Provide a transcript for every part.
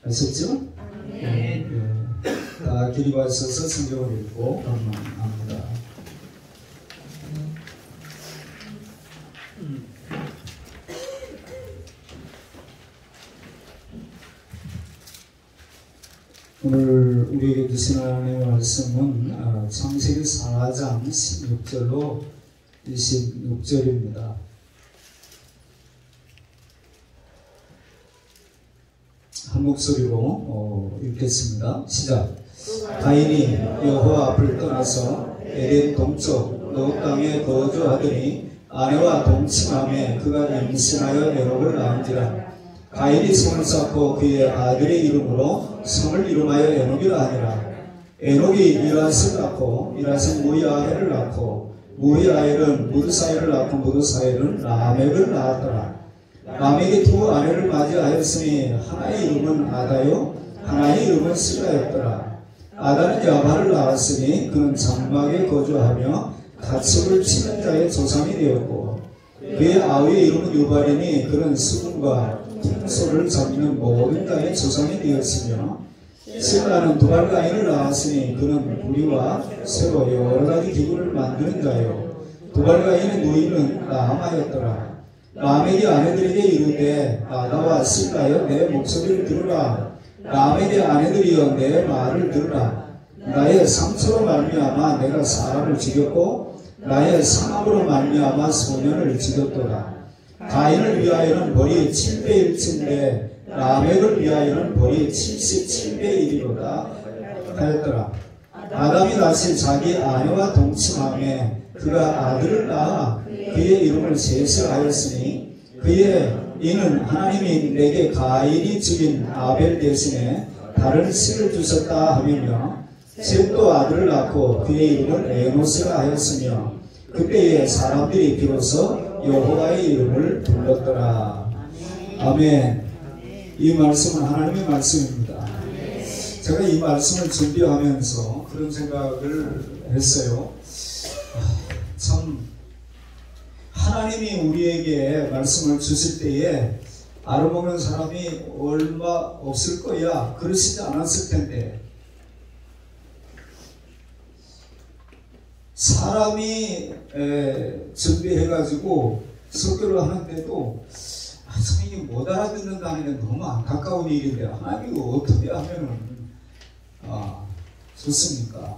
아셨죠? 네. 다 기립하셔서 성경을 읽고 감사합니다. 오늘 우리에게 주신 하나님의 말씀은 창세기 4장 16절로 26절입니다. 한 목소리로 읽겠습니다. 시작. 가인이 여호와 앞을 떠나서 에덴 동쪽 노 땅에 거주하더니 아내와 동침함에 그가 임신하여 에녹을 낳은지라. 가인이 성을 쌓고 그의 아들의 이름으로 성을 이름하여 에녹이라 하니라. 에녹이 이라스를 낳고 이라스는 무이아헬을 낳고 무이아헬은 무드사엘을 낳고 무드사엘은 라멕을 낳았더라. 라멕이 두 아내를 맞이하였으니 하나의 이름은 아다요 하나의 이름은 실라였더라. 아다는 야발을 낳았으니 그는 장막에 거주하며 가축을 치는 자의 조상이 되었고 그의 아우의 이름은 유발이니 그는 수금과 퉁소를 잡는 모든 자의 조상이 되었으며 실라는 두발가인을 낳았으니 그는 부리와 쇠로 여러 가지 기구를 만드는 자요 두발가인의 누이는 라마였더라. 라멕이 아내들에게 이르되 아다와 실라여 내 목소리를 들으라. 라멕의 아내들이여 내 말을 들으라. 나의 상처로 말미암아 내가 사람을 죽였고 나의 상함으로 말미암아 소년을 죽였도다. 가인을 위하여는 벌이 7배 1인데 라멕을 위하여는 벌이 77배 1이로다 하였더라. 아담이 다시 자기 아내와 동침함에 그가 아들을 낳아 그의 이름을 셋을 하였으니 그의 이는 하나님이 내게 가인이 죽인 아벨 대신에 다른 씨를 주셨다 하며 셋도 아들을 낳고 그의 이름을 에노스라 하였으며 그때에 사람들이 비로소 여호와의 이름을 불렀더라. 아멘. 이 말씀은 하나님의 말씀입니다. 제가 이 말씀을 준비하면서 그런 생각을 했어요. 참 하나님이 우리에게 말씀을 주실 때에 알아보는 사람이 얼마 없을 거야. 그러시지 않았을 텐데 사람이 준비해가지고 설교를 하는데도 성인이 못 알아듣는다는 게 너무 안타까운 일인데 하나님이 어떻게 하면은 좋습니까?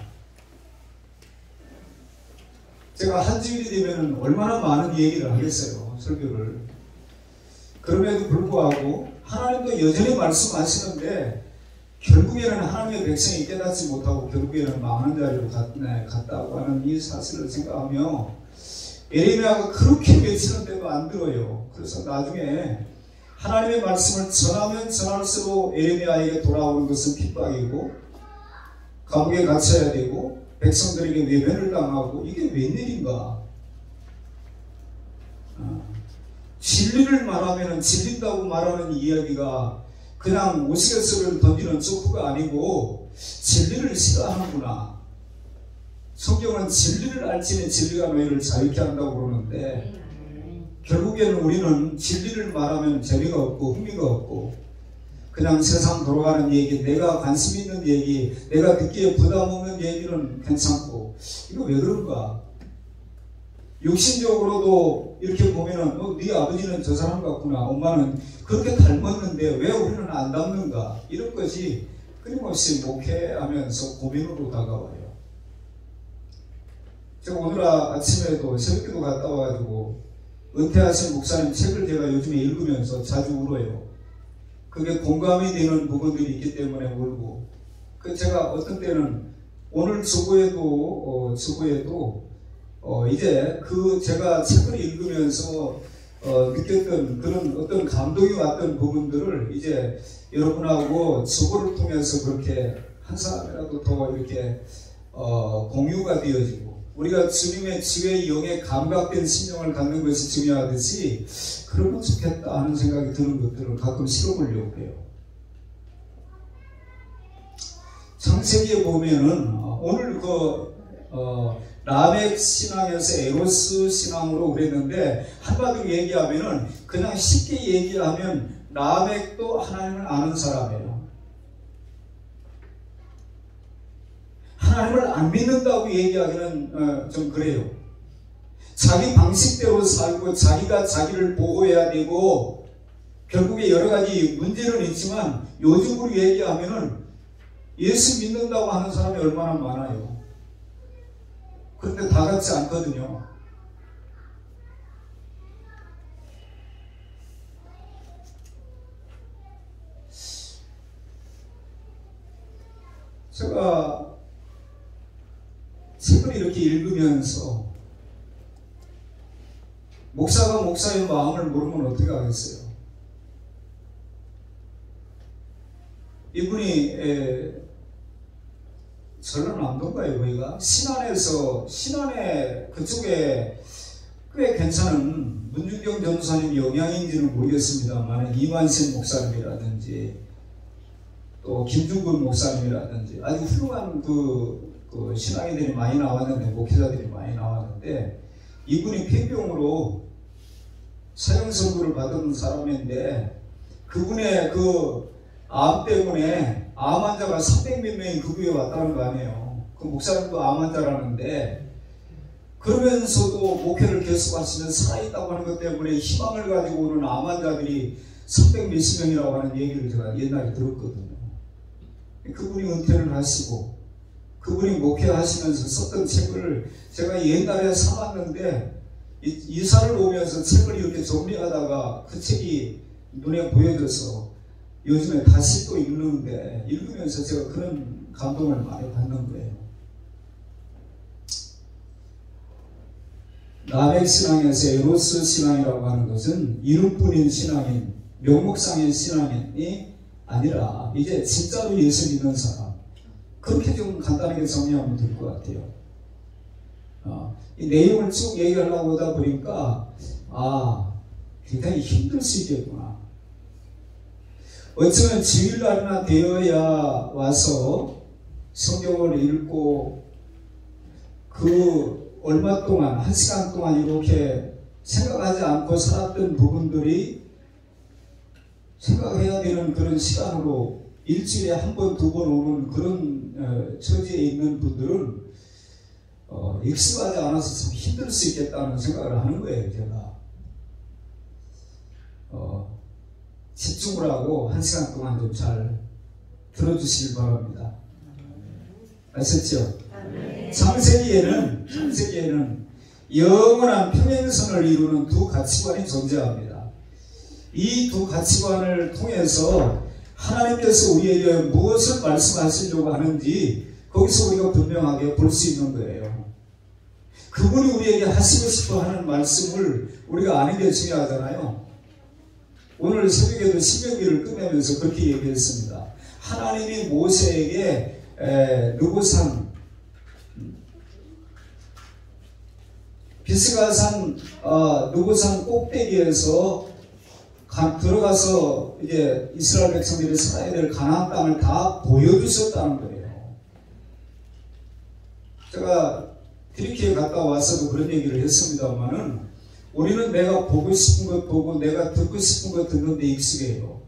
제가 한 주일이 되면 얼마나 많은 얘기를 하겠어요, 설교를. 그럼에도 불구하고 하나님도 여전히 말씀하시는데 결국에는 하나님의 백성이 깨닫지 못하고 결국에는 망하는 자리로 갔다고 하는 이 사실을 생각하며 에레미야가 그렇게 외치는데도 안 들어요. 그래서 나중에 하나님의 말씀을 전하면 전할수록 에레미야에게 돌아오는 것은 핍박이고 감옥에 갇혀야 되고 백성들에게 외면을 당하고 이게 웬일인가? 진리를 말하면 진리다고 말하는 이야기가 그냥 우스갯소리를 던지는 조크가 아니고 진리를 싫어하는구나. 성경은 진리를 알지니 진리가 너희를 자유케 한다고 그러는데 결국에는 우리는 진리를 말하면 재미가 없고 흥미가 없고 그냥 세상 돌아가는 얘기, 내가 관심 있는 얘기, 내가 듣기에 부담 없는 얘기는 괜찮고 이거 왜 그런가? 육신적으로도 이렇게 보면은 네 아버지는 저 사람 같구나, 엄마는 그렇게 닮았는데 왜 우리는 안 닮는가? 이런 것이 끊임없이 목회하면서 고민으로 다가와요. 제가 오늘 아침에도 새벽기도 갔다 와가지고 은퇴하신 목사님 책을 제가 요즘에 읽으면서 자주 울어요. 그게 공감이 되는 부분들이 있기 때문에 울고, 제가 어떤 때는 오늘 주보에도 이제 제가 책을 읽으면서 느꼈던 그런 어떤 감동이 왔던 부분들을 이제 여러분하고 주보를 통해서 그렇게 한 사람이라도 더 이렇게 공유가 되어지고, 우리가 주님의 지혜의 영에 감각된 심령을 갖는 것이 중요하듯이 그러면 좋겠다 하는 생각이 드는 것들을 가끔 실어보려고 해요. 창세기에 보면은 오늘 라멕 신앙에서 에노스 신앙으로 그랬는데 한마디로 얘기하면은 그냥 쉽게 얘기하면 라멕도 하나님을 아는 사람이에요. 하나님을 안 믿는다고 얘기하기는 좀 그래요. 자기 방식대로 살고 자기가 자기를 보호해야 되고 결국에 여러 가지 문제는 있지만 요즘으로 얘기하면은 예수 믿는다고 하는 사람이 얼마나 많아요. 그런데 다 같지 않거든요. 제가 책을 이렇게 읽으면서 목사가 목사의 마음을 모르면 어떻게 하겠어요? 이분이 전라남도인가요? 거기가 신안에 그쪽에 꽤 괜찮은 문준경 전도사님 영향인지는 모르겠습니다만 이만신 목사님이라든지 또 김중근 목사님이라든지 아주 훌륭한 그 신앙인들이 많이 나왔는데, 목회자들이 많이 나왔는데, 이분이 폐병으로 사형 선고를 받은 사람인데 그분의 그 암 때문에 암 환자가 300몇 명이 그 교회에 왔다는 거 아니에요. 그 목사님도 암 환자라는데 그러면서도 목회를 계속하시면 살아있다고 하는 것 때문에 희망을 가지고 오는 암 환자들이 300 몇십 명이라고 하는 얘기를 제가 옛날에 들었거든요. 그분이 은퇴를 하시고 그분이 목회하시면서 썼던 책을 제가 옛날에 사봤는데 이사를 오면서 책을 이렇게 정리하다가 그 책이 눈에 보여져서 요즘에 다시 또 읽는데, 읽으면서 제가 그런 감동을 많이 받는 거예요. 남의 신앙에서 에로스 신앙이라고 하는 것은 이름뿐인 신앙인, 명목상의 신앙인이 아니라 이제 진짜로 예수 믿는 사람, 그렇게 좀 간단하게 정리하면 될 것 같아요. 이 내용을 쭉 얘기하려고 하다 보니까 굉장히 힘들 수 있겠구나. 어쩌면 주일날이나 되어야 와서 성경을 읽고 그 얼마 동안, 1시간 동안 이렇게 생각하지 않고 살았던 부분들이 생각해야 되는 그런 시간으로 일주일에 한 번, 두 번 오는 그런 처지에 있는 분들은 익숙하지 않아서 참 힘들 수 있겠다는 생각을 하는 거예요, 제가. 집중을 하고 1시간 동안 좀 잘 들어주시길 바랍니다. 아셨죠? 창세기에는 영원한 평행선을 이루는 두 가치관이 존재합니다. 이 두 가치관을 통해서 하나님께서 우리에게 무엇을 말씀하시려고 하는지 거기서 우리가 분명하게 볼 수 있는 거예요. 그분이 우리에게 하시고 싶어 하는 말씀을 우리가 아는 게 중요하잖아요. 오늘 새벽에도 신명기를 끝내면서 그렇게 얘기했습니다. 하나님이 모세에게 느고산, 비스가산 느고산 꼭대기에서 들어가서 이제 이스라엘 백성들이 살아야 될 가나안 땅을 다 보여주셨다는 거예요. 제가 트리키에 갔다 와서도 그런 얘기를 했습니다만은 우리는 내가 보고 싶은 것 보고 내가 듣고 싶은 것 듣는 데 익숙해요.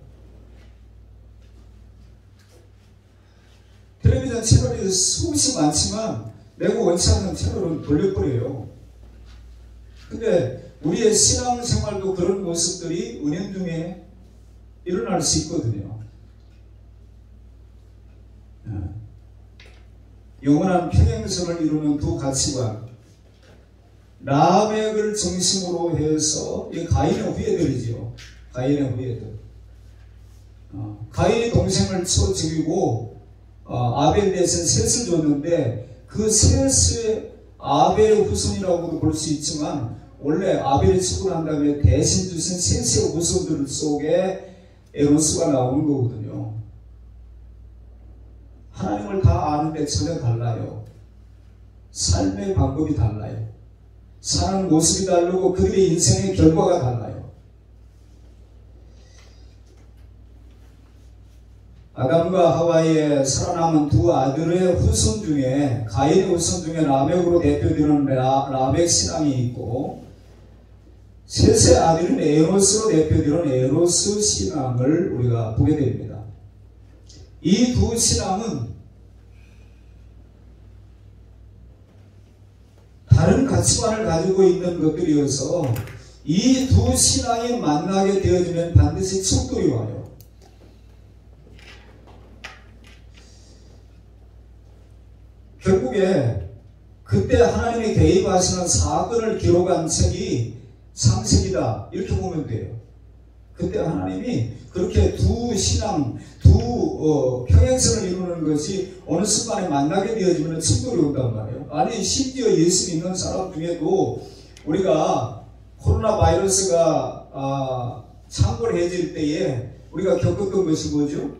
텔레비전 채널이 수없이 많지만 내가 원치 않는 채널은 돌려버려요. 근데 우리의 신앙생활도 그런 모습들이 은연중에 일어날 수 있거든요. 영원한 평행선을 이루는 두 가치관, 라멕을 중심으로 해서 이 가인의 후예들이죠. 가인의 후예들. 가인이 동생을 쳐 죽이고 아벨 대신 셋을 줬는데 그 셋의 아벨의 후손이라고도 볼 수 있지만 원래 아벨이 죽고 난 다음에 대신 주신 셋의 후손들 속에 에로스가 나오는 거거든요. 하나님을 다 아는데 전혀 달라요. 삶의 방법이 달라요. 사는 모습이 다르고 그들의 인생의 결과가 달라요. 아담과 하와의 살아남은 두 아들의 후손 중에 가인의 후손 중에 라멕으로 대표되는 라멕 신앙이 있고 셋의 아들은 에노스로 대표되는 에노스 신앙을 우리가 보게 됩니다. 이 두 신앙은 다른 가치관을 가지고 있는 것들이어서 이 두 신앙이 만나게 되어지면 반드시 충돌이 와요. 결국에 그때 하나님이 개입하시는 사건을 기록한 책이 창세기다 이렇게 보면 돼요. 그때 하나님이 그렇게 두 신앙, 두 평행선을 이루는 것이 어느 순간에 만나게 되어지면 충돌이 온단 말이에요. 아니 심지어 예수 믿는 사람 중에도 우리가 코로나 바이러스가 창궐해질 때에 우리가 겪었던 것이 뭐죠?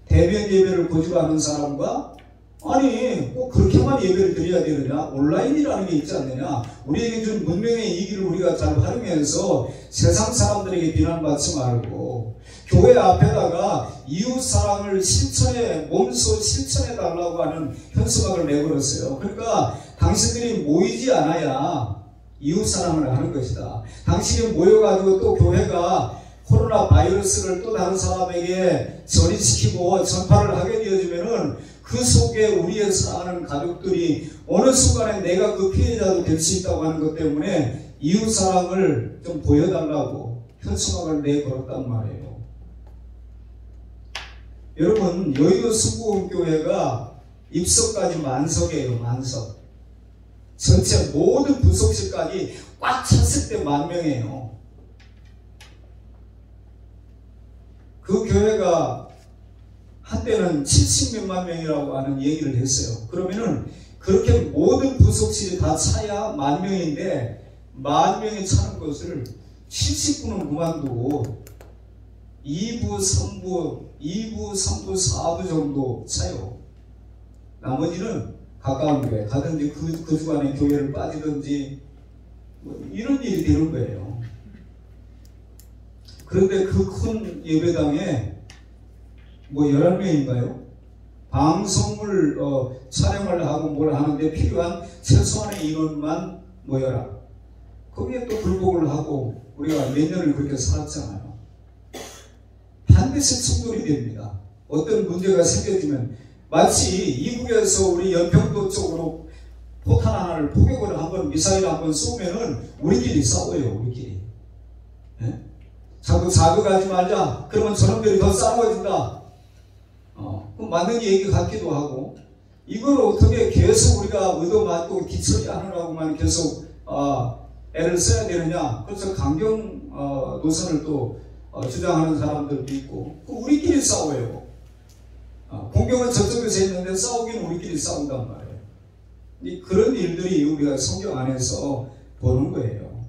대면 예배를 고집하는 사람과 아니 꼭 그렇게만 예배를 드려야 되느냐, 온라인이라는 게 있지 않느냐, 우리에게 준 문명의 이기를 우리가 잘 활용해서 세상 사람들에게 비난받지 말고 교회 앞에다가 이웃사랑을 실천해 몸소 실천해 달라고 하는 현수막을 내걸었어요. 그러니까 당신들이 모이지 않아야 이웃사랑을 하는 것이다. 당신이 모여가지고 또 교회가 코로나 바이러스를 또 다른 사람에게 전이시키고 전파를 하게 되어지면은 그 속에 우리의 사랑하는 가족들이 어느 순간에 내가 그 피해자도 될 수 있다고 하는 것 때문에 이웃사랑을 좀 보여달라고 현수막을 내걸었단 말이에요. 여러분, 여의도 순복음교회가 입석까지 만석이에요. 만석. 전체 모든 부속실까지 꽉 찼을 때 10,000명이에요. 그 교회가 한때는 70몇만 명이라고 하는 얘기를 했어요. 그러면은 그렇게 모든 부속실이 다 차야 10,000명인데 10,000명이 차는 것을 70분은 그만두고 2부, 3부, 4부 정도 차요. 나머지는 가까운 교회 가든지 그 주간에 교회를 빠지든지 뭐 이런 일이 되는 거예요. 그런데 그 큰 예배당에 뭐 11명인가요? 방송을 촬영을 하고 뭘 하는데 필요한 최소한의 인원만 모여라. 거기에 또 불복을 하고 우리가 몇 년을 그렇게 살았잖아요. 반드시 충돌이 됩니다. 어떤 문제가 생겨지면 마치 이북에서 우리 연평도 쪽으로 포탄 하나를 포격을 한번 미사일 한번 쏘면은 우리끼리 싸워요. 우리끼리. 예? 자꾸 자극하지 말자. 그러면 저놈들이 더 싸워진다. 맞는 얘기 같기도 하고 이걸 어떻게 계속 우리가 의도맞고 기처리 하느라고만 계속 애를 써야 되느냐. 그래서 강경 노선을 또 주장하는 사람들도 있고 우리끼리 싸워요. 공격은 저쪽에서 했는데 싸우기는 우리끼리 싸운단 말이에요. 그런 일들이 우리가 성경 안에서 보는 거예요.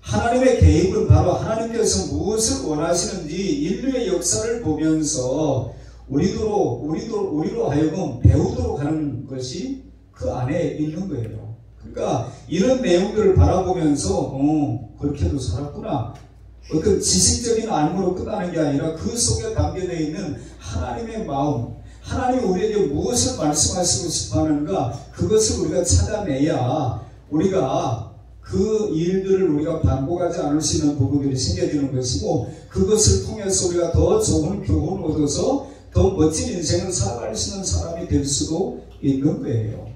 하나님의 개입은 바로 하나님께서 무엇을 원하시는지 인류의 역사를 보면서 우리로 하여금 배우도록 하는 것이 그 안에 있는 거예요. 그러니까 이런 내용들을 바라보면서 그렇게도 살았구나. 어떤 지식적인 안무로 끝나는 게 아니라 그 속에 담겨져 있는 하나님의 마음, 하나님이 우리에게 무엇을 말씀하시고 싶어 하는가, 그것을 우리가 찾아내야 우리가 그 일들을 우리가 반복하지 않을 수 있는 부분들이 생겨지는 것이고, 그것을 통해서 우리가 더 좋은 교훈을 얻어서 더 멋진 인생을 살아갈 수 있는 사람이 될 수도 있는 거예요.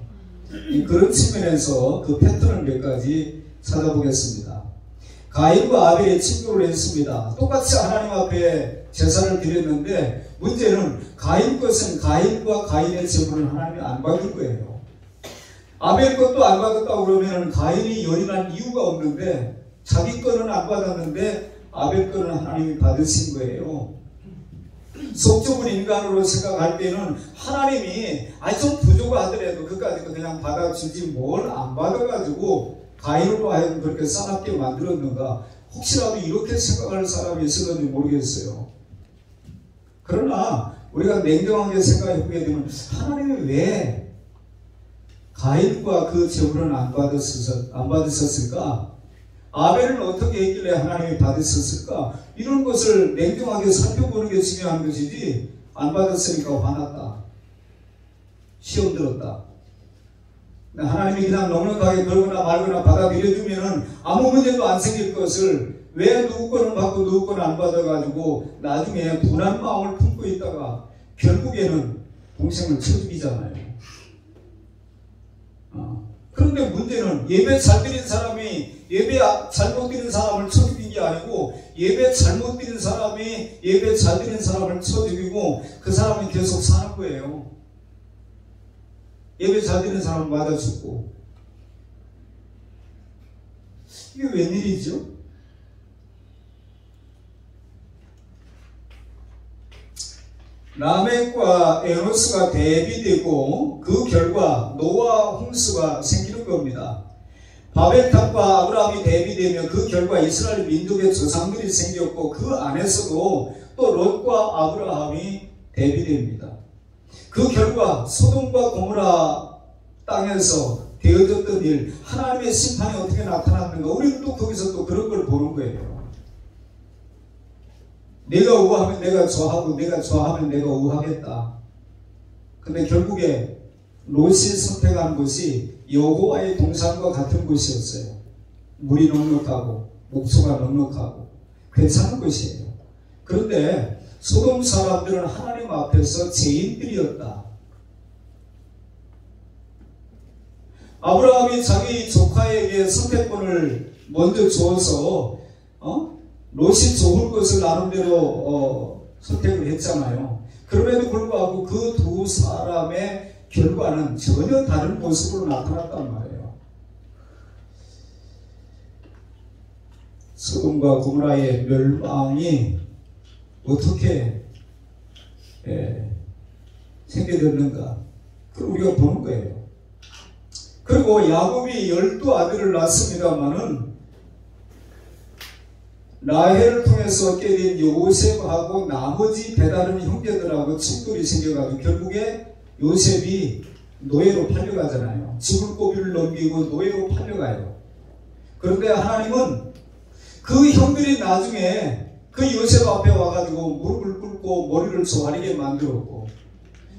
그런 측면에서 그 패턴을 몇 가지 찾아보겠습니다. 가인과 아벨이 친교를 했습니다. 똑같이 하나님 앞에 제사를 드렸는데 문제는 가인 것은 가인과 가인의 제물을 하나님이 안 받을 거예요. 아벨 것도 안 받았다고 그러면 가인이 연인한 이유가 없는데 자기 거는 안 받았는데 아벨 거는 하나님이 받으신 거예요. 속좁은 인간으로 생각할 때는 하나님이 좀 부족하더라도 그까지 그냥 받아주지 뭘 안 받아가지고 가인으로 하여금 그렇게 싸납게 만들었는가, 혹시라도 이렇게 생각할 사람이 있을는지 모르겠어요. 그러나 우리가 냉정하게 생각해 보게 되면 하나님이 왜 가인과 그 제물은 안 받으셨을까? 아벨은 어떻게 했길래 하나님이 받으셨을까? 이런 것을 냉정하게 살펴보는 게 중요한 것이지, 안 받았으니까 화났다, 시험 들었다, 하나님이 그냥 넉넉하게 그러거나 말거나 받아들여주면은 아무 문제도 안 생길 것을 왜 누구 거는 받고 누구 거는 안 받아가지고 나중에 분한 마음을 품고 있다가 결국에는 동생을 쳐죽이잖아요. 그런데 문제는 예배 잘 드린 사람이 예배 잘못 드린 사람을 쳐 죽인 게 아니고 예배 잘못 드린 사람이 예배 잘 드린 사람을 쳐 죽이고 그 사람이 계속 사는 거예요. 예배 잘 드린 사람은 맞아 죽고. 이게 웬일이죠? 라멕과 에노스가 대비되고 그 결과 노아 홍수가 생기는 겁니다. 바벨탑과 아브라함이 대비되면 그 결과 이스라엘 민족의 조상들이 생겼고 그 안에서도 또 롯과 아브라함이 대비됩니다. 그 결과 소돔과 고모라 땅에서 되어졌던 일, 하나님의 심판이 어떻게 나타났는가, 우리는 또 거기서 또 그런 걸 보는 거예요. 내가 우하면 내가 좋아하고 내가 좋아하면 내가 우하겠다. 근데 결국에 롯이 선택한 것이 여호와의 동산과 같은 곳이었어요. 물이 넉넉하고 목수가 넉넉하고 괜찮은 것이에요. 그런데 소돔 사람들은 하나님 앞에서 죄인들이었다. 아브라함이 자기 조카에게 선택권을 먼저 주어서 롯이 좋은 것을 나름대로 선택을 했잖아요. 그럼에도 불구하고 그 두 사람의 결과는 전혀 다른 모습으로 나타났단 말이에요. 소돔과 고모라의 멸망이 어떻게 생겨졌는가, 그걸 우리가 보는 거예요. 그리고 야곱이 12아들을 낳습니다마는 라헬을 통해서 얻게 된 요셉하고 나머지 배다른 형제들하고 충돌이 생겨가지고 결국에 요셉이 노예로 팔려가잖아요. 죽을 고비를 넘기고 노예로 팔려가요. 그런데 하나님은 그 형들이 나중에 그 요셉 앞에 와가지고 무릎을 꿇고 머리를 조아리게 만들었고,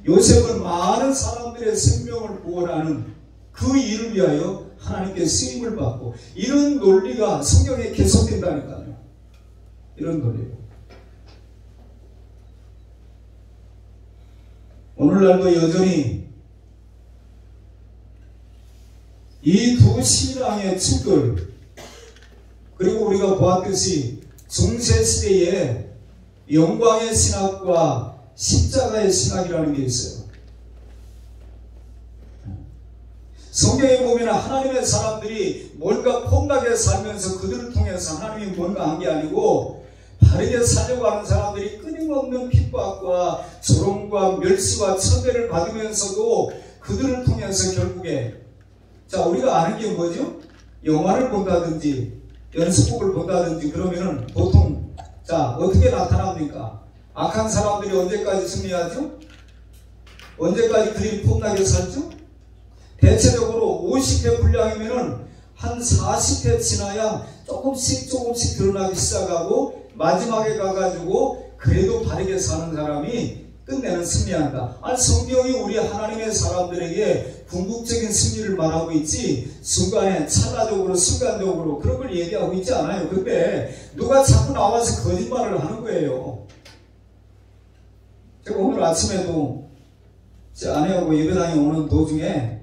요셉은 많은 사람들의 생명을 구원하는 그 일을 위하여 하나님께 쓰임을 받고, 이런 논리가 성경에 계속된다니까요. 이런 논리. 오늘날도 여전히 이 두 신앙의 축들, 그리고 우리가 보았듯이 중세시대에 영광의 신학과 십자가의 신학이라는 게 있어요. 성경에 보면 하나님의 사람들이 뭔가 폼나게 살면서 그들을 통해서 하나님이 뭔가 한 게 아니고, 바르게 살려고 하는 사람들이 끊임없는 핍박과 조롱과 멸시와 천대를 받으면서도 그들을 통해서 결국에, 자, 우리가 아는 게 뭐죠? 영화를 본다든지 연습곡을 본다든지 그러면은 보통 자 어떻게 나타납니까? 악한 사람들이 언제까지 승리하죠? 언제까지 그들이 폼나게 살죠? 대체적으로 50회 분량이면은 한 40회 지나야 조금씩 드러나기 시작하고, 마지막에 가가지고 그래도 바르게 사는 사람이 끝내는 승리한다. 아니, 성경이 우리 하나님의 사람들에게 궁극적인 승리를 말하고 있지, 순간에 찰나적으로 순간적으로 그런 걸 얘기하고 있지 않아요. 근데 누가 자꾸 나와서 거짓말을 하는 거예요. 제가 오늘 아침에도 제 아내하고 예배당에 오는 도중에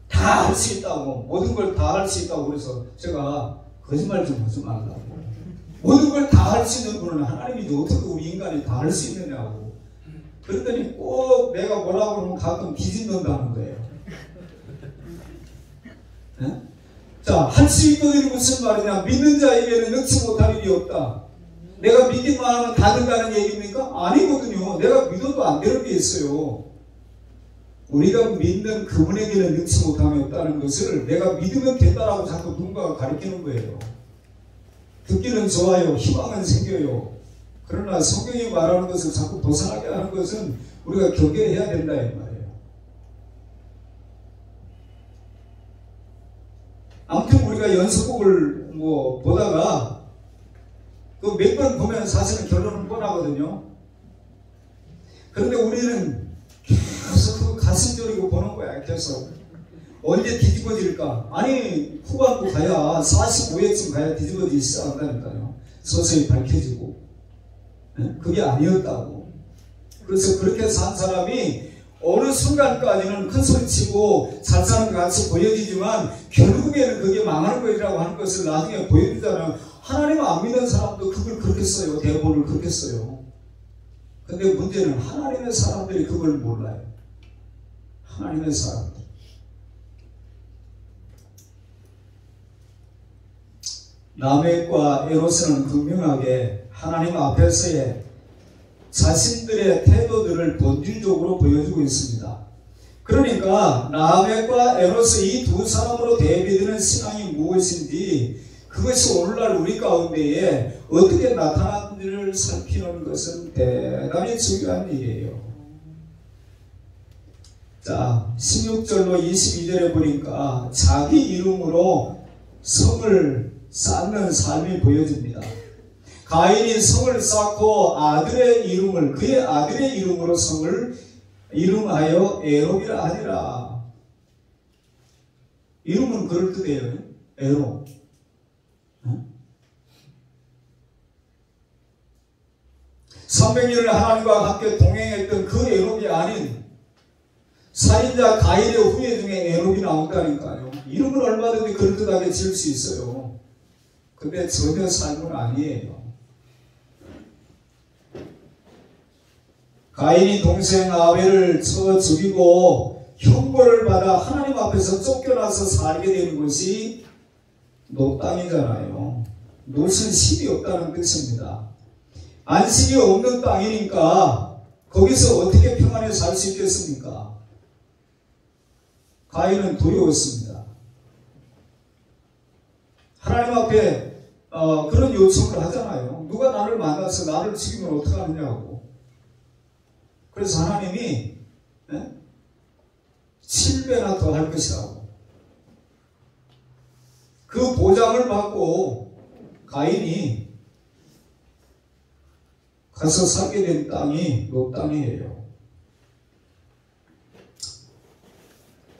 다 할 수 있다고, 모든 걸 다 할 수 있다고 그래서 제가 거짓말 좀 하지 말라고. 모든 걸 다 할 수 있는 분은 하나님이 어떻게 우리 인간이 다 할 수 있느냐고. 그랬더니 꼭 내가 뭐라고 그러면 가끔 뒤집는다는 거예요. 네? 자, 할 수 있거든이 무슨 말이냐? 믿는 자에게는 능치 못할 일이 없다. 내가 믿기만 하면 다 된다는 얘기입니까? 아니거든요. 내가 믿어도 안 되는 게 있어요. 우리가 믿는 그분에게는 능치 못함이 없다는 것을 내가 믿으면 된다라고 자꾸 누군가가 가르치는 거예요. 듣기는 좋아요. 희망은 생겨요. 그러나 성경이 말하는 것을 자꾸 벗어나게 하는 것은 우리가 경계해야 된다 이 말이에요. 아무튼 우리가 연습곡을 보다가 그 몇 번 보면 사실은 결론은 뻔하거든요. 그런데 우리는 계속 그 가슴 졸이고 보는 거야. 계속 언제 뒤집어질까? 아니, 후반부 가야 45회쯤 가야 뒤집어지기 시작한다니까요. 서서히 밝혀지고. 그게 아니었다고. 그래서 그렇게 산 사람이 어느 순간까지는 큰 소리치고 잘 사는 것 같이 보여지지만 결국에는 그게 망하는 것이라고 하는 것을 나중에 보여주잖아요. 하나님 안 믿는 사람도 그걸 그렇게 써요. 대본을 그렇게 써요. 근데 문제는 하나님의 사람들이 그걸 몰라요. 하나님의 사람들. 라멕과 에노스는 분명하게 하나님 앞에서의 자신들의 태도들을 본질적으로 보여주고 있습니다. 그러니까 라멕과 에노스 이 두 사람으로 대비되는 신앙이 무엇인지 그것이 오늘날 우리 가운데에 어떻게 나타나는지를 살피는 것은 대단히 중요한 일이에요. 자, 16절로 22절에 보니까 자기 이름으로 성을 쌓는 삶이 보여집니다. 가인이 성을 쌓고 그의 아들의 이름으로 성을 이름하여 에녹이라 하니라. 이름은 그럴듯해요. 에녹. 300년을 하나님과 함께 동행했던 그 에녹이 아닌 살인자 가인의 후예 중에 에녹이 나온다니까요. 이름은 얼마든지 그럴듯하게 지을 수 있어요. 근데 전혀 삶은 아니에요. 가인이 동생 아벨을 쳐 죽이고 형벌을 받아 하나님 앞에서 쫓겨나서 살게 되는 것이 놋 땅이잖아요. 놋은 실이 없다는 뜻입니다. 안식이 없는 땅이니까 거기서 어떻게 평안히 살 수 있겠습니까? 가인은 두려웠습니다. 하나님 앞에 그런 요청을 하잖아요. 누가 나를 만나서 나를 죽이면 어떡하느냐고. 그래서 하나님이 7배나 더 할 것이라고. 그 보장을 받고 가인이 가서 살게 된 땅이 놋 땅이에요.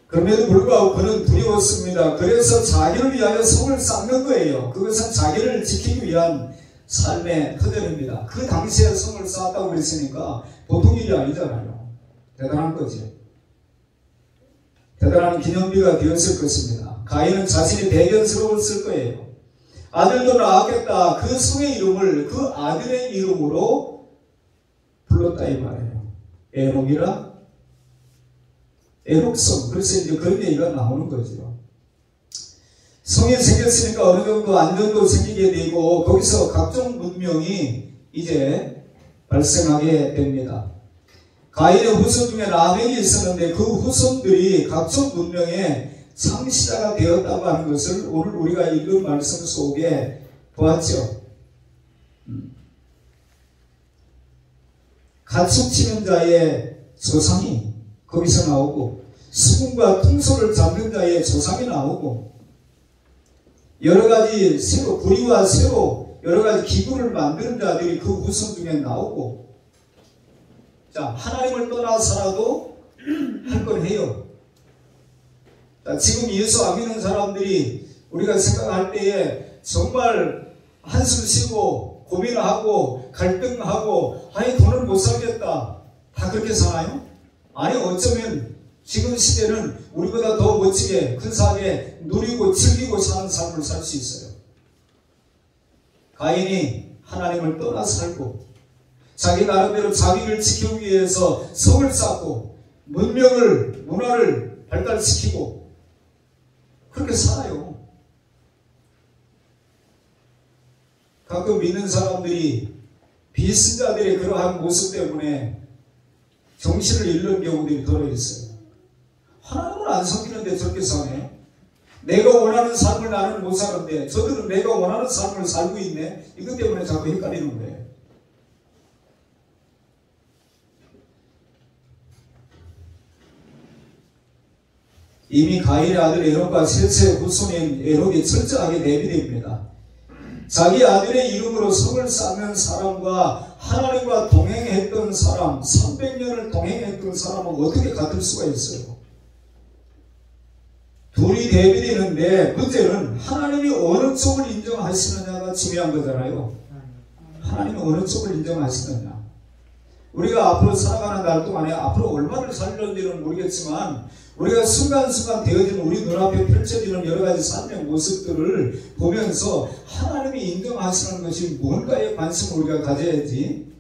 그럼에도 불구하고 그는 두려웠습니다. 그래서 자기를 위하여 성을 쌓는 거예요. 그것은 자기를 지키기 위한 삶의 터전입니다. 그 당시에 성을 쌓았다고 그랬으니까 보통 일이 아니잖아요. 대단한 거지. 대단한 기념비가 되었을 것입니다. 가인은 자신이 대견스러웠을 거예요. 아들도 낳았겠다. 그 성의 이름을 그 아들의 이름으로 불렀다 이 말이에요. 에녹이라 에녹성. 그래서 이제 그런 얘기가 나오는 거죠. 성이 생겼으니까 어느 정도 안정도 생기게 되고 거기서 각종 문명이 이제 발생하게 됩니다. 가인의 후손 중에 라멕이 있었는데 그 후손들이 각종 문명의 창시자가 되었다고 하는 것을 오늘 우리가 읽은 말씀 속에 보았죠. 가축치는 자의 조상이 거기서 나오고 수금과 통소를 잡는 자의 조상이 나오고 여러가지 부리와 새로 여러가지 기구를 만드는 자들이 그 후손 중에 나오고, 자, 하나님을 떠나 살아도 할 건 해요. 자, 지금 예수 안 믿는 사람들이 우리가 생각할 때에 정말 한숨 쉬고 고민하고 갈등하고 아니 돈을 못 살겠다 다 그렇게 사나요? 아니 어쩌면 지금 시대는 우리보다 더 멋지게 근사하게 누리고 즐기고 사는 삶을 살 수 있어요. 가인이 하나님을 떠나 살고 자기 나름대로 자기를 지키기 위해서 성을 쌓고 문화를 발달시키고 그렇게 살아요. 가끔 믿는 사람들이 비신자들의 그러한 모습 때문에 정신을 잃는 경우들이 더러 있어요. 하나님을 안 섬기는데 저렇게 사네. 내가 원하는 삶을 나는 못 사는데 저들은 내가 원하는 삶을 살고 있네. 이것 때문에 자꾸 헷갈리는 거예요. 이미 가인의 아들 에녹과 셋의 후손인 에녹이 철저하게 대비됩니다. 자기 아들의 이름으로 성을 쌓는 사람과 하나님과 동행했던 사람, 300년을 동행했던 사람은 어떻게 같을 수가 있어요? 둘이 대비되는데 문제는 하나님이 어느 쪽을 인정하시느냐가 중요한 거잖아요. 하나님이 어느 쪽을 인정하시느냐. 우리가 앞으로 살아가는 날 동안에 앞으로 얼마를 살는지는 모르겠지만 우리가 순간순간 되어지는 우리 눈앞에 펼쳐지는 여러 가지 삶의 모습들을 보면서 하나님이 인정하시는 것이 뭔가에 관심을 우리가 가져야지,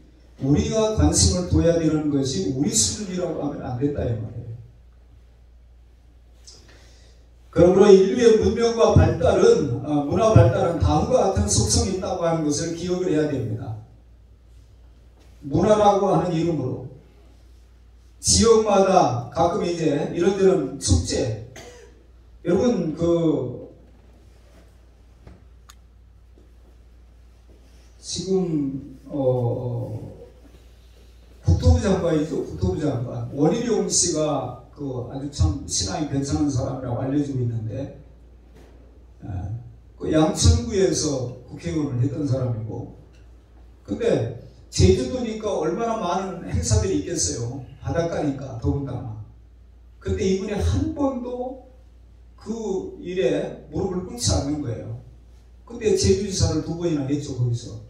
우리가 관심을 둬야 되는 것이 우리 수준이라고 하면 안 된다 이 말이에요. 그러므로 인류의 문명과 발달은 문화 발달은 다음과 같은 속성이 있다고 하는 것을 기억을 해야 됩니다. 문화라고 하는 이름으로 지역마다 가끔 이제 이런저런 축제, 여러분 지금 국토부 장관이죠. 국토부 장관 원희룡 씨가 아주 참 신앙이 괜찮은 사람이라고 알려지고 있는데, 양천구에서 국회의원을 했던 사람이고, 근데 제주도니까 얼마나 많은 행사들이 있겠어요. 바닷가니까 더군다나. 근데 이분이 한 번도 그 일에 무릎을 꿇지 않는 거예요. 근데 제주지사를 2번이나 했죠, 거기서.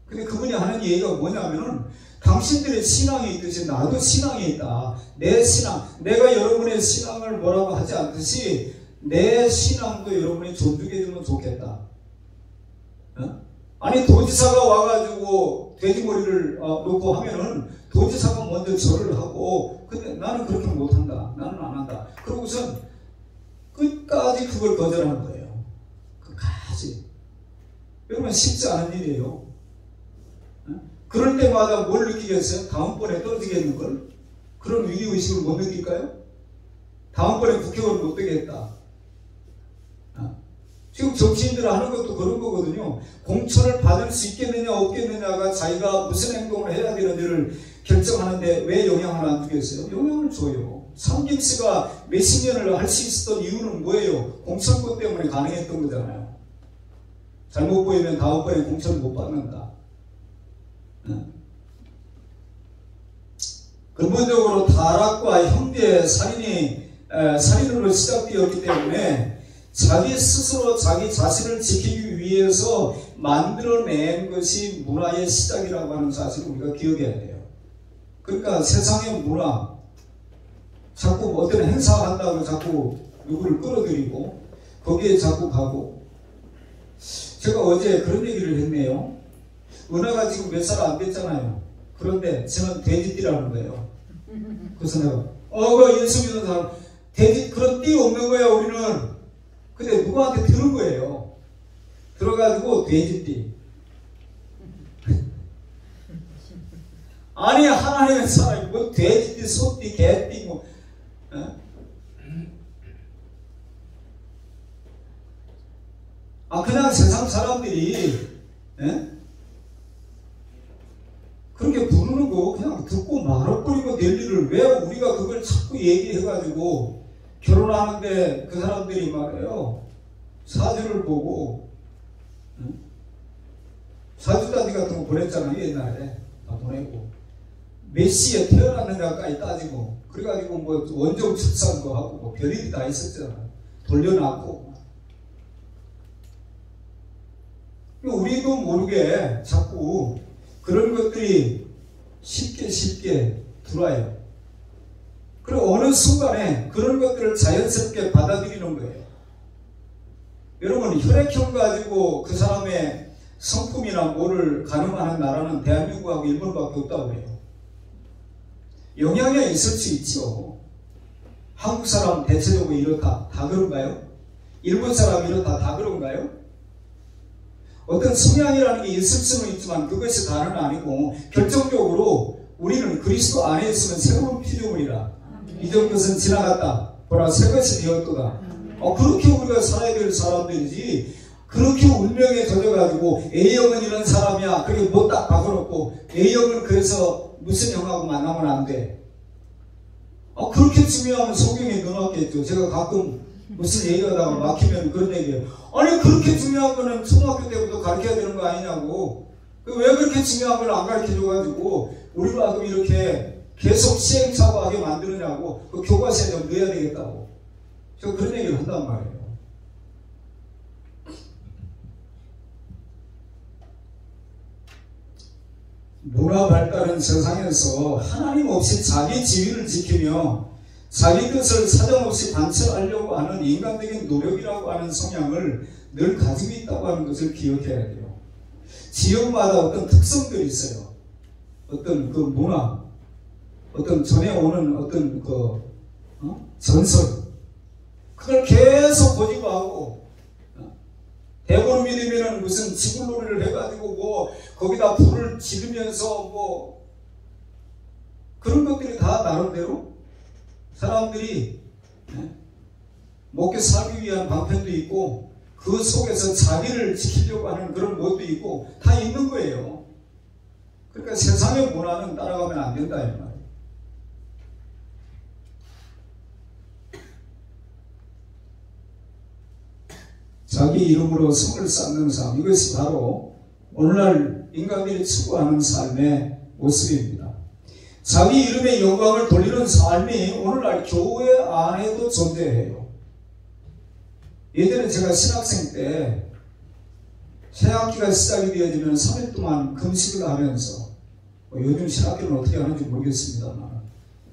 근데 그분이 하는 얘기가 뭐냐면은, 당신들의 신앙이 있듯이 나도 신앙이 있다. 내 신앙, 내가 여러분의 신앙을 뭐라고 하지 않듯이 내 신앙도 여러분이 존중해주면 좋겠다. 아니 도지사가 와가지고 돼지머리를 놓고 하면은 도지사가 먼저 절을 하고, 근데 나는 그렇게 못한다, 나는 안 한다, 그러고선 끝까지 그걸 거절하는 거예요. 끝까지. 여러분 쉽지 않은 일이에요. 그럴 때마다 뭘 느끼겠어요? 다음번에 떨어지겠는걸? 그런 위기의식을 못 느낄까요? 다음번에 국회의원 못 되겠다. 지금 정치인들 하는 것도 그런 거거든요. 공천을 받을 수 있겠느냐 없겠느냐가 자기가 무슨 행동을 해야 되는지를 결정하는데 왜 영향을 안 주겠어요? 영향을 줘요. 삼김씨가 몇십 년을 할 수 있었던 이유는 뭐예요? 공천권 때문에 가능했던 거잖아요. 잘못 보이면 다음번에 공천 못 받는다. 근본적으로 타락과 형제 살인으로 시작되었기 때문에 자기 스스로 자기 자신을 지키기 위해서 만들어낸 것이 문화의 시작이라고 하는 사실을 우리가 기억해야 돼요. 그러니까 세상의 문화, 자꾸 어떤 행사한다고 자꾸 누구를 끌어들이고 거기에 자꾸 가고. 제가 어제 그런 얘기를 했네요. 은하가 지금 몇 살 안 됐잖아요. 그런데 저는 돼지띠라는 거예요. 그래서 내가 그 예수 믿는 사람 돼지 그런 띠 없는 거야 우리는. 근데 누구한테 들은 거예요. 들어가지고 돼지띠. 아니 하나님의 사람이 뭐 돼지띠, 소띠, 개띠 뭐. 그냥 세상 사람들이 그렇게 부르는 거 그냥 듣고 말아버리고 될 일을 왜 우리가 그걸 자꾸 얘기해가지고, 결혼하는데 그 사람들이 말해요. 사주를 보고, 사주단지 같은 거 보냈잖아요. 옛날에 다 보내고 몇 시에 태어났느냐까지 따지고, 그래가지고 뭐 원정 출산도 하고 뭐 별일이 다 있었잖아요. 돌려놨고. 우리도 모르게 자꾸 그런 것들이 쉽게 들어와요. 그리고 어느 순간에 그런 것들을 자연스럽게 받아들이는 거예요. 여러분 혈액형 가지고 그 사람의 성품이나 뭐를 가늠하는 나라는 대한민국하고 일본밖에 없다고 해요. 영향이 있을 수 있죠. 한국 사람 대체적으로 이렇다, 다 그런가요? 일본 사람 이렇다, 다 그런가요? 어떤 성향이라는 게 있을 수는 있지만 그것이 다는 아니고, 결정적으로 우리는 그리스도 안에 있으면 새로운 피조물이라. 이전 것은 지나갔다, 보라 새 것이 되었도다. 그렇게 우리가 살아야 될 사람들이지, 그렇게 운명에 젖어가지고 A형은 이런 사람이야 그렇게 뭐 딱 박아놓고 A형은 그래서 무슨 형하고 만나면 안 돼. 그렇게 중요하면 성경에 넣어놨겠죠. 제가 가끔 무슨 얘기하다가 막히면 그런 얘기해요. 아니 그렇게 중요한 거는 초등학교 때부터 가르쳐야 되는 거 아니냐고. 왜 그렇게 중요한 걸 안 가르쳐줘가지고 우리를 하고 이렇게 계속 시행착오하게 만드느냐고. 그 교과서에 좀 넣어야 되겠다고. 제가 그런 얘기를 한단 말이에요. 문화 발달은 세상에서 하나님 없이 자기 지위를 지키며 자기 뜻을 사정없이 관철하려고 하는 인간적인 노력이라고 하는 성향을 늘 가지고 있다고 하는 것을 기억해야 돼요. 지역마다 어떤 특성들이 있어요. 어떤 그 문화, 어떤 전해 오는 어떤 전설, 그걸 계속 고집하고, 대보름이 되면은 무슨 지불놀이를 해가지고 거기다 불을 지르면서 그런 것들이 다 나름대로 사람들이 먹고 살기 위한 방편도 있고, 그 속에서 자기를 지키려고 하는 그런 것도 있고 다 있는 거예요. 그러니까 세상의 문화는 따라가면 안 된다 이 말이에요. 자기 이름으로 성을 쌓는 삶, 이것이 바로 오늘날 인간들이 추구하는 삶의 모습입니다. 자기 이름의 영광을 돌리는 삶이 오늘날 교회 안에도 존재해요. 예전에 제가 신학생 때 새학기가 시작이 되어지면 3일 동안 금식을 하면서, 요즘 신학교는 어떻게 하는지 모르겠습니다만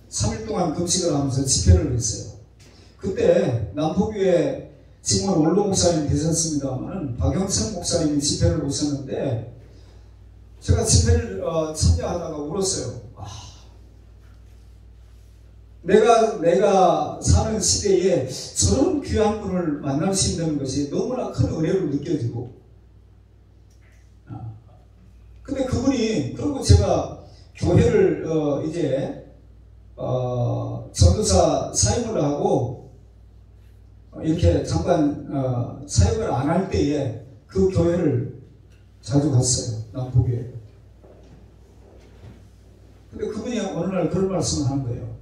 3일 동안 금식을 하면서 집회를 했어요. 그때 남포교회 지금은 원로 목사님 되셨습니다만 박영천 목사님이 집회를 오셨는데 제가 집회를 참여하다가 울었어요. 내가 사는 시대에 저런 귀한 분을 만날 수 있는 것이 너무나 큰 은혜로 느껴지고, 근데 그분이, 그리고 제가 교회를 이제 전도사 사역을 하고 이렇게 잠깐 사역을 안 할 때에 그 교회를 자주 갔어요. 남포교회. 근데 그분이 어느 날 그런 말씀을 하는 거예요.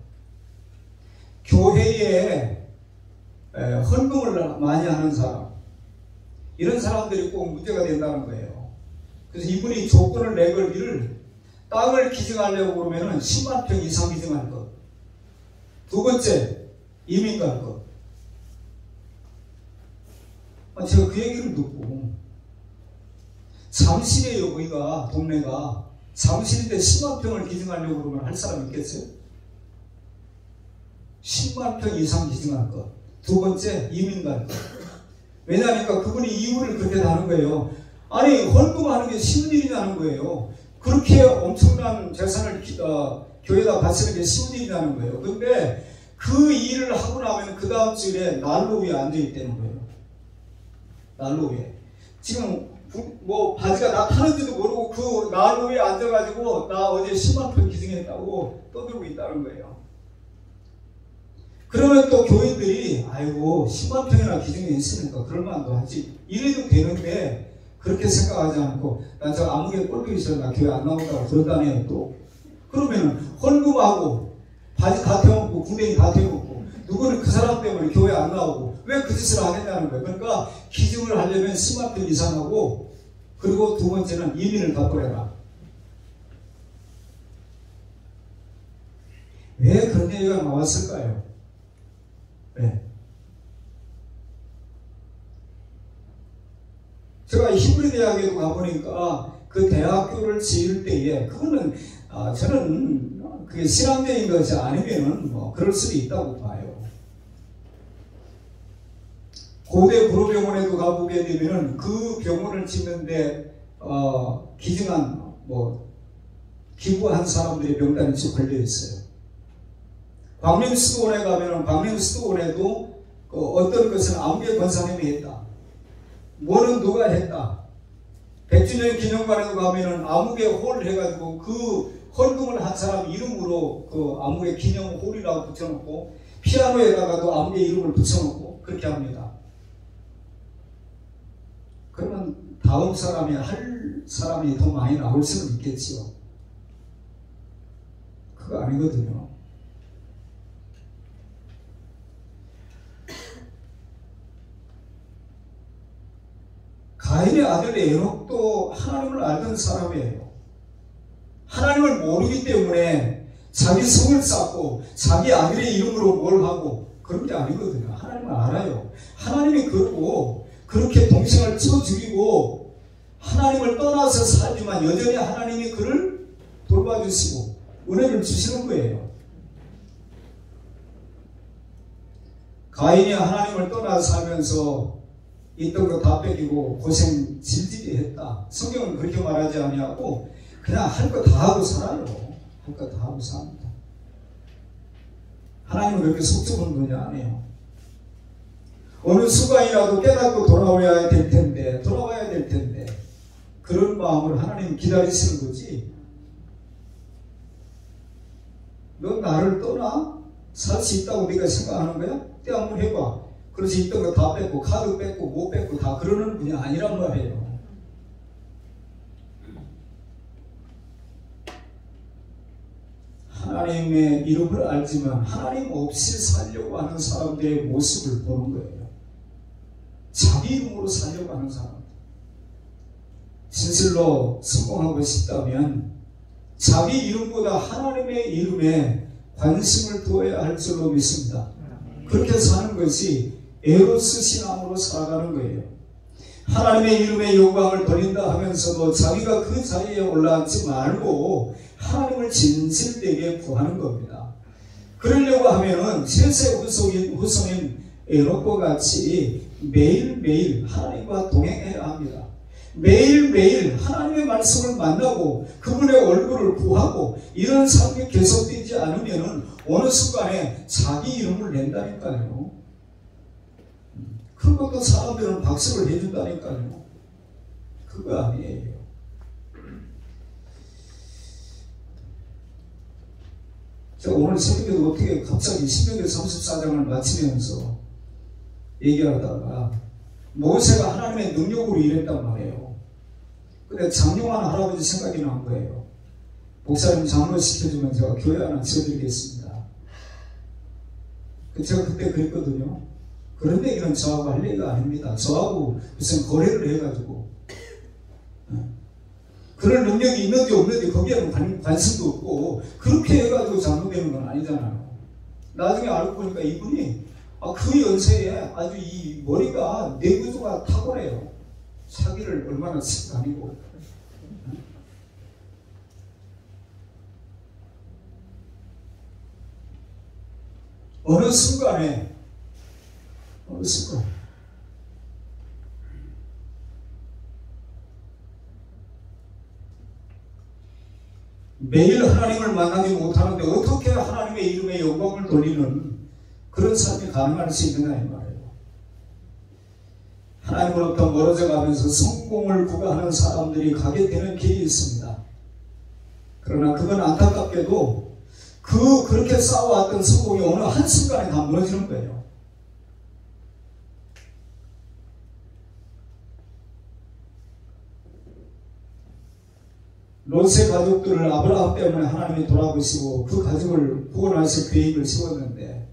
교회에 헌금을 많이 하는 사람, 이런 사람들이 꼭 문제가 된다는 거예요. 그래서 이분이 조건을 내걸기를 땅을 기증하려고 그러면 10만 평 이상 기증할 것, 두 번째 이민 갈 것. 제가 그 얘기를 듣고, 잠실이에요. 거기가 동네가 잠실인데 10만 평을 기증하려고 그러면 할 사람 있겠어요? 10만 평 이상 기증할 것, 두 번째 이민 갈 것. 왜냐하니까 그분이 이유를 그렇게 다는 거예요. 아니, 헌금하는 게 쉬운 일이냐는 거예요. 그렇게 엄청난 재산을 교회에다 바치는 게 쉬운 일이냐는 거예요. 근데 그 일을 하고 나면 그 다음 주에 난로 위에 앉아있다는 거예요. 난로 위에. 지금 바지가 다 타는지도 모르고 그 난로 위에 앉아가지고 나 어제 10만 평 기증했다고 떠들고 있다는 거예요. 그러면 또 교인들이 아이고 10만 평이나 기증이 있으니까 그럴만도 하지, 이래도 되는데 그렇게 생각하지 않고 난 저 아무개 꼴보기 싫어 나 교회 안 나온다고 그런다네요. 또 그러면 헌금하고 바지 다 태워놓고 구덩이 다 태워놓고 누구는 그 사람 때문에 교회 안 나오고 왜 그 짓을 하겠냐는 거예요. 그러니까 기증을 하려면 10만 평 이상하고, 그리고 두 번째는 이민을 갚아내라. 왜 그런 얘기가 나왔을까요? 네. 제가 히브리 대학에도 가보니까 그 대학교를 지을 때에 그거는 저는 그게 신앙적인 것이 아니면은 그럴 수도 있다고 봐요. 고대 구로병원에도 가보게 되면은 그 병원을 짓는데 기증한 기부한 사람들의 명단이 쭉 걸려 있어요. 광명수도원에 가면은 광명수도원에도 어떤 것은 아무개 권사님이 했다. 뭐는 누가 했다. 100주년 기념관에도 가면은 아무개 홀 해가지고 그 헌금을 한 사람 이름으로 그 아무개 기념 홀이라고 붙여놓고 피아노에다가도 아무개 이름을 붙여놓고 그렇게 합니다. 그러면 다음 사람이 할 사람이 더 많이 나올 수는 있겠지요. 그거 아니거든요. 가인의 아들 에녹도 하나님을 알던 사람이에요. 하나님을 모르기 때문에 자기 성을 쌓고 자기 아들의 이름으로 뭘 하고 그런 게 아니거든요. 하나님을 알아요. 하나님이 그렇게 동생을 쳐 죽이고 하나님을 떠나서 살지만 여전히 하나님이 그를 돌봐주시고 은혜를 주시는 거예요. 가인이 하나님을 떠나 살면서 있던 거 다 뺏기고 고생 질질이 했다. 성경은 그렇게 말하지 아니하고 그냥 할 거 다 하고 살아요. 할 거 다 하고 삽니다. 하나님은 그렇게 속 좁은 분이 아니에요. 어느 순간이라도 깨닫고 돌아와야 될 텐데 그런 마음을 하나님 기다리시는 거지. 너 나를 떠나? 살 수 있다고 네가 생각하는 거야? 때 한번 해봐. 그래서 있던 거 다 뺏고 카드 뺏고 못 뺏고 다 그러는 분이 아니란 말이에요. 하나님의 이름을 알지만 하나님 없이 살려고 하는 사람들의 모습을 보는 거예요. 자기 이름으로 살려고 하는 사람들. 진실로 성공하고 싶다면 자기 이름보다 하나님의 이름에 관심을 두어야 할 줄로 믿습니다. 그렇게 사는 것이 에로스 신앙으로 살아가는 거예요. 하나님의 이름에 영광을 돌린다 하면서도 자기가 그 자리에 올라앉지 말고 하나님을 진실되게 구하는 겁니다. 그러려고 하면은 셋의 후손인 에녹과 같이 매일매일 하나님과 동행해야 합니다. 매일매일 하나님의 말씀을 만나고 그분의 얼굴을 구하고 이런 삶이 계속되지 않으면 어느 순간에 자기 이름을 낸다니까요. 그것도 사람들은 박수를 해준다니까요. 그거 아니에요. 제가 오늘 새벽에도 어떻게 갑자기 신명기 34장을 마치면서 얘기하다가 모세가 하나님의 능력으로 일했단 말이에요. 근데 장용한 할아버지 생각이 난 거예요. 목사님 장로 시켜주면 제가 교회 하나 지어드리겠습니다. 제가 그때 그랬거든요. 그런 얘기는 저하고 할 얘기가 아닙니다. 저하고 무슨 거래를 해가지고 그런 능력이 있는지 없는지 거기에는 관심도 없고 그렇게 해가지고 장로되는 건 아니잖아요. 나중에 알고 보니까 이분이 그 연세에 아주 이 머리가 내구조가 탁월해요. 사기를 얼마나 쓰고 다니고. 어느 순간 매일 하나님을 만나지 못하는데 어떻게 하나님의 이름에 영광을 돌리는 그런 삶이 가능할 수 있느냐 이 말이에요. 하나님으로부터 멀어져 가면서 성공을 구가하는 사람들이 가게 되는 길이 있습니다. 그러나 그건 안타깝게도 그렇게 쌓아왔던 성공이 어느 한순간에 다 무너지는 거예요. 롯의 가족들을 아브라함 때문에 하나님이 돌아보시고 그 가족을 구원하실 계획을 세웠는데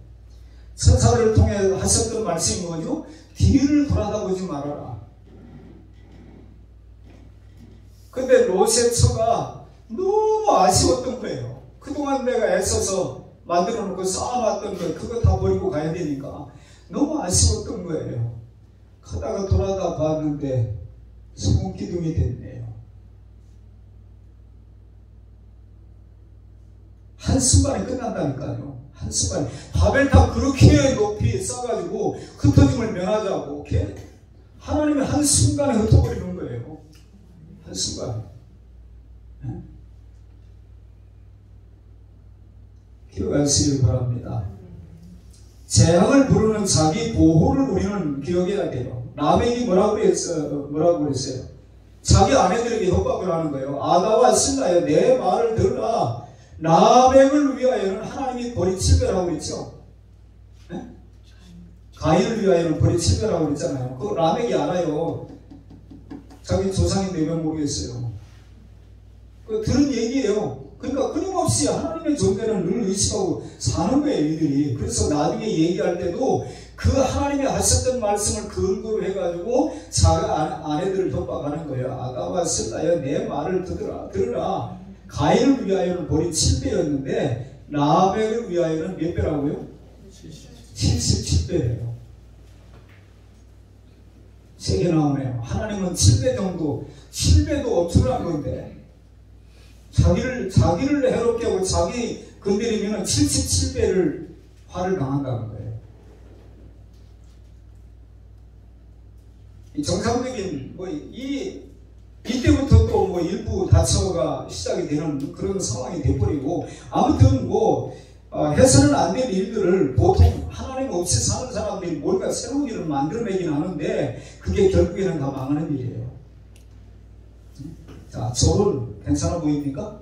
천사를 통해 하셨던 말씀이 뭐죠? 뒤를 돌아다보지 말아라. 근데 롯의 처가 너무 아쉬웠던 거예요. 그동안 내가 애써서 만들어 놓고 쌓아놨던 거 그거 다 버리고 가야 되니까 너무 아쉬웠던 거예요. 가다가 돌아다 봤는데 소금기둥이 됐네요. 한순간에 끝난다니까요. 한순간에. 바벨탑 그렇게 높이 쌓아가지고 흩어짐을 면하자고 하나님이 한순간에 흩어버리는 거예요. 한순간에. 기억하시길 바랍니다. 재앙을 부르는 자기 보호를 우리는 기억해야 돼요. 라멕이 뭐라고 그랬어요? 자기 아내들에게 협박을 하는 거예요. 아다와 신라여 내 말을 들으라. 라멕을 위하여는 하나님이 벌이 7배라고 그랬죠. 네? 가인을 위하여는 벌이 7배라고 그랬잖아요. 그 라멕이 알아요. 자기 조상인데 왜 모르겠어요. 들은 얘기예요. 그러니까 끊임없이 하나님의 존재를 늘 의식하고 사는 거예요, 이들이. 그래서 나중에 얘기할 때도 그 하나님이 하셨던 말씀을 근거로 해가지고 자가 아내들을 협박하는 거예요. 아가와 신라여 내 말을 들으라. 가인을 위하여는 벌이 7배였는데 라멕을 위하여는 몇 배라고요? 77배래요. 3개 나오네요. 하나님은 7배 정도, 7배도 엄청난 건데 자기를 해롭게 하고 자기 건드리면 77배를 화를 당한다는 거예요. 이 정상적인 이때부터 또 일부 다처가 시작이 되는 그런 상황이 돼버리고, 아무튼 해서는 안 될 일들을 보통 하나님 없이 사는 사람들이 뭔가 새로운 일을 만들어내긴 하는데 그게 결국에는 다 망하는 일이에요. 자, 결혼 괜찮아 보입니까?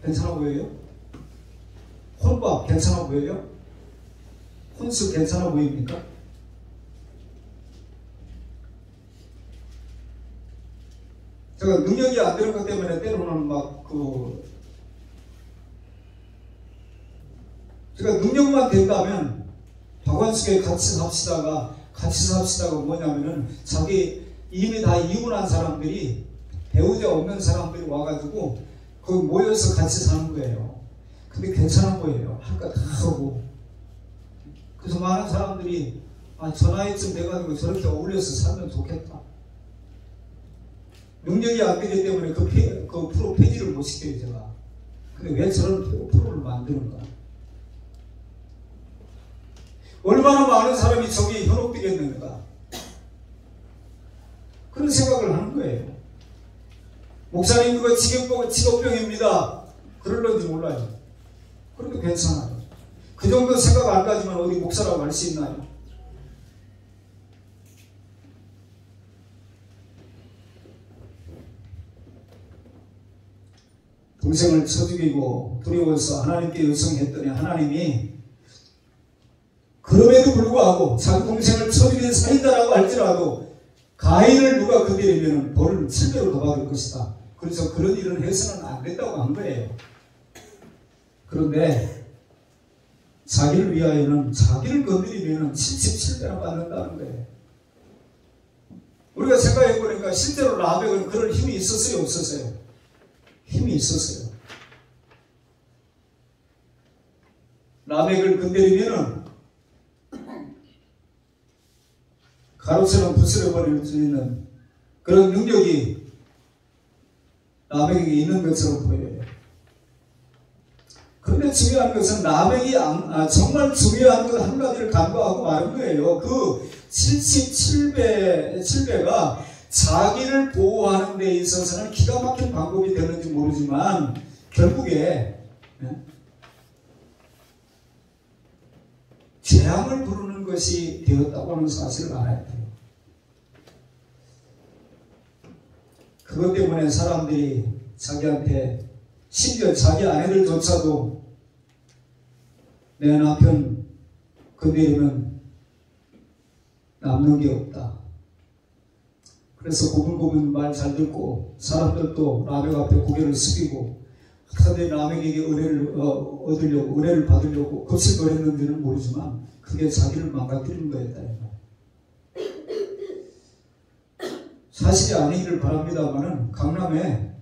괜찮아 보여요? 혼밥 괜찮아 보여요? 혼수 괜찮아 보입니까? 제가 능력이 안 되는 것 때문에 때로는 제가 능력만 된다면 박완숙에 같이 삽시다가 뭐냐면은 자기 이미 다 이혼한 사람들이, 배우자 없는 사람들이 와가지고 거기 모여서 같이 사는 거예요. 근데 괜찮은 거예요. 할 거 다 하고. 그래서 많은 사람들이 저 나이쯤 돼가지고 저렇게 어울려서 살면 좋겠다. 능력이 안 되기 때문에 그 프로 폐지를 못 시켜요, 제가. 근데 왜 저런 프로를 만드는가? 얼마나 많은 사람이 저기에 현혹되겠는가? 그런 생각을 하는 거예요. 목사님 그거 직업병입니다. 그럴런지 몰라요. 그래도 괜찮아요. 그 정도 생각 안 가지면 어디 목사라고 할 수 있나요? 동생을 쳐 죽이고 두려워서 하나님께 요청했더니 하나님이 그럼에도 불구하고 자기 동생을 쳐 죽인 살인자라고 할지라도 가인을 누가 건드리면 벌을 7배로 더 받을 것이다. 그래서 그런 일을 해서는 안 된다고 한 거예요. 그런데 자기를 위하여는 자기를 건드리면 77배나 받는다는 거예요. 우리가 생각해 보니까 실제로 라멕은 그럴 힘이 있었어요, 없었어요? 힘이 있었어요. 라멕을 건드리면은 가로처럼 부스러버릴 수 있는 그런 능력이 라멕에게 있는 것처럼 보여요. 그런데 중요한 것은 라멕이 정말 중요한 것 한 가지를 간과하고 마는 거예요. 그 77배가 자기를 보호하는 데 있어서는 기가 막힌 방법이 되는지 모르지만 결국에 재앙을 부르는 것이 되었다고 하는 사실을 알아야 돼요. 그것 때문에 사람들이 자기한테, 심지어 자기 아내들조차도 내 남편 건드리면 남는 게 없다. 그래서 고분고분 말 잘 듣고 사람들도 라멕 앞에 고개를 숙이고 하다못해 라멕에게 은혜를 받으려고 거칠거렸는지는 모르지만 그게 자기를 망가뜨리는 거였다. 사실이 아니기를 바랍니다만은 강남에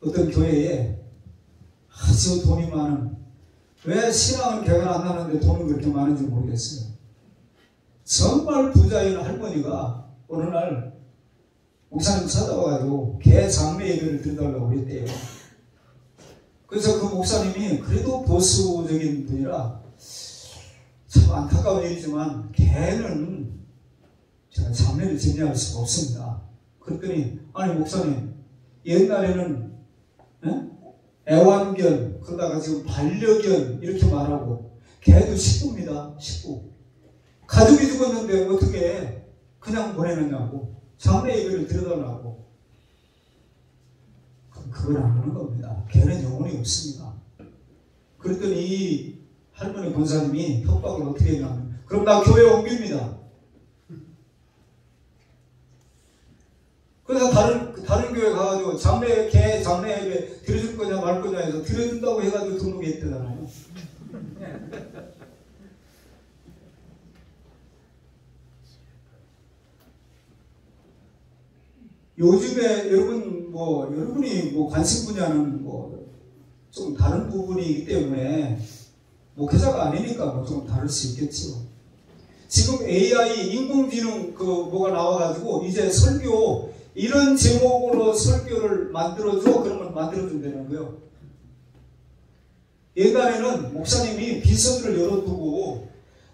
어떤 교회에 아주 돈이 많은, 왜 신앙은 개가 안 나는데 돈은 그렇게 많은지 모르겠어요. 정말 부자인 할머니가 어느 날 목사님 찾아와가지고 개 장례 예배를 드려달라고 그랬대요. 그래서 그 목사님이 그래도 보수적인 분이라 참 안타까운 일이지만 개는 제가 장례를 진행할 수가 없습니다. 그랬더니 아니 목사님 옛날에는 애완견 그러다가 지금 반려견 이렇게 말하고 개도 식구입니다. 식구. 가족이 죽었는데 어떻게 그냥 보내느냐고 장례 예배를 드려달라고. 그걸 안 하는 겁니다. 개는 영혼이 없습니다. 그랬더니 이 할머니 권사님이 협박을 어떻게 했냐면 그럼 나 교회 옮깁니다. 그래서 다른 교회 가가지고 개 장례 예배 드려줄 거냐 말 거냐 해서 드려준다고 해가지고 등록했대잖아요. 요즘에 여러분이 관심 분야는 좀 다른 부분이기 때문에 목회자가 아니니까 좀 다를 수 있겠죠. 지금 AI 인공지능 뭐가 나와가지고 이제 설교 이런 제목으로 설교를 만들어줘. 그러면 만들어준다는 거예요. 예전에는 목사님이 비서들을 열어두고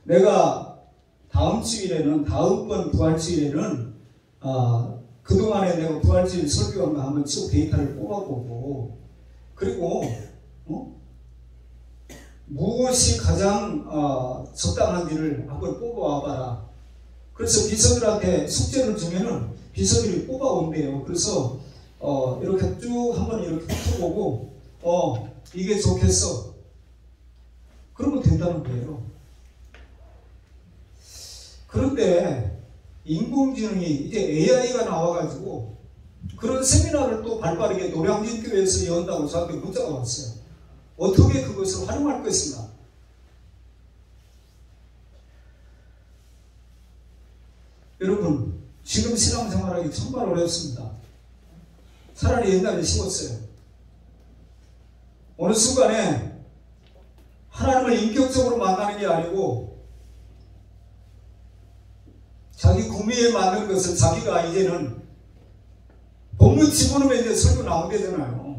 내가 다음번 부활주일에는 그동안에 내가 부활주일 설교한 거 한번 쭉 데이터를 뽑아보고, 그리고 무엇이 가장 적당한지를 한번 뽑아와봐라. 그래서 비서들한테 숙제를 주면은 비서들이 뽑아온대요. 그래서 이렇게 쭉 한번 이렇게 훑어보고 이게 좋겠어. 그러면 된다는 거예요. 그런데 인공지능이 이제 AI가 나와가지고 그런 세미나를 또 발빠르게 노량진교회에서 연다고 저한테 문자가 왔어요. 어떻게 그것을 활용할 것인가. 여러분, 지금 신앙생활하기 정말 어렵습니다. 차라리 옛날에 쉬웠어요. 어느 순간에 하나님을 인격적으로 만나는 게 아니고 자기 구미에 맞는 것을 자기가 이제는 본문 집어넣으면 이제 설교 나오대잖아요.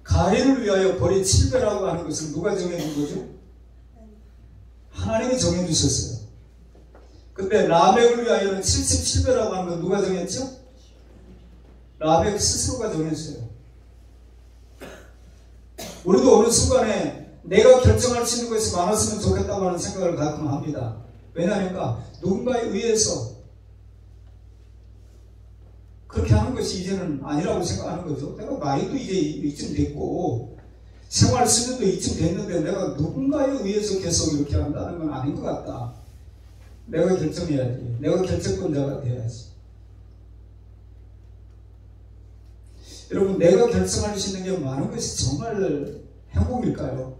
가인을 위하여 벌이 7배라고 하는 것을 누가 정해준 거죠? 하나님이 정해주셨어요. 근데 라멕을 위하여는 77배라고 하는 건 누가 정했죠? 라멕 스스로가 정했어요. 우리도 어느 순간에 내가 결정할 수 있는 것이 많았으면 좋겠다고 하는 생각을 가끔 합니다. 왜냐하니까 누군가에 의해서 그렇게 하는 것이 이제는 아니라고 생각하는 거죠. 내가 나이도 이제 이쯤 됐고 생활 수준도 이쯤 됐는데 내가 누군가에 의해서 계속 이렇게 한다는 건 아닌 것 같다. 내가 결정해야지. 내가 결정권자가 돼야지. 여러분, 내가 결정할 수 있는 게 많은 것이 정말 행복일까요?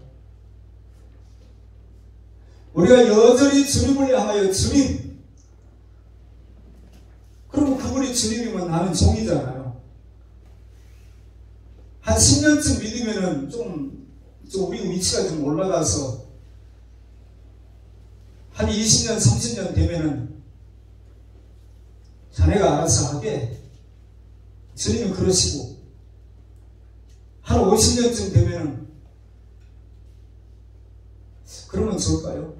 우리가 여전히 주님을 향하여 주님, 그러면 그분이 주님이면 나는 종이잖아요. 한 10년쯤 믿으면은 좀 우리 위치가 좀 올라가서 한 20년, 30년 되면은 자네가 알아서 하게. 주님은 그러시고, 한 50년쯤 되면은 그러면 좋을까요?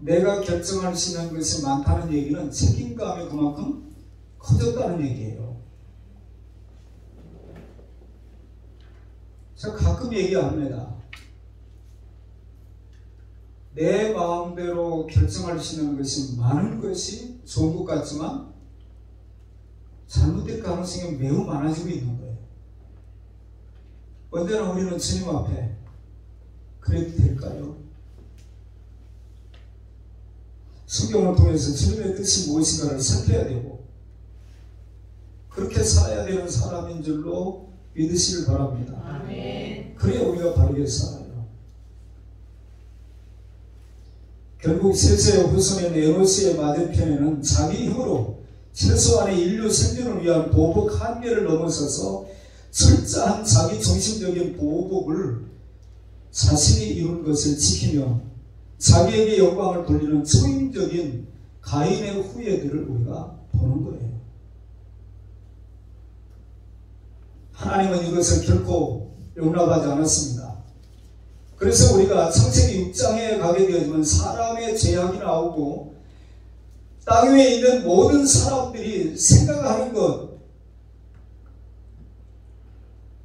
내가 결정할 수 있는 것이 많다는 얘기는 책임감이 그만큼 커졌다는 얘기예요. 제가 가끔 얘기합니다. 내 마음대로 결정할 수 있는 것이 많은 것이 좋은 것 같지만 잘못될 가능성이 매우 많아지고 있는 거예요. 언제나 우리는 주님 앞에 그래도 될까요? 성경을 통해서 주님의 뜻이 무엇인가를 살펴야 되고 그렇게 살아야 되는 사람인 줄로 믿으시길 바랍니다. 아멘. 그래야 우리가 바르게 살아요. 결국 세세의 후손인 에노스의 맞은편에는 자기 힘으로 최소한의 인류 생존을 위한 보복 한계를 넘어서서 철저한 자기 중심적인 보복을 자신이 이룬 것을 지키며 자기에게 영광을 돌리는 초인적인 가인의 후예들을 우리가 보는 거예요. 하나님은 이것을 결코 용납하지 않았습니다. 그래서 우리가 창세기 6장에 가게 되어지면 사람의 죄악이 나오고 땅 위에 있는 모든 사람들이 생각하는 것,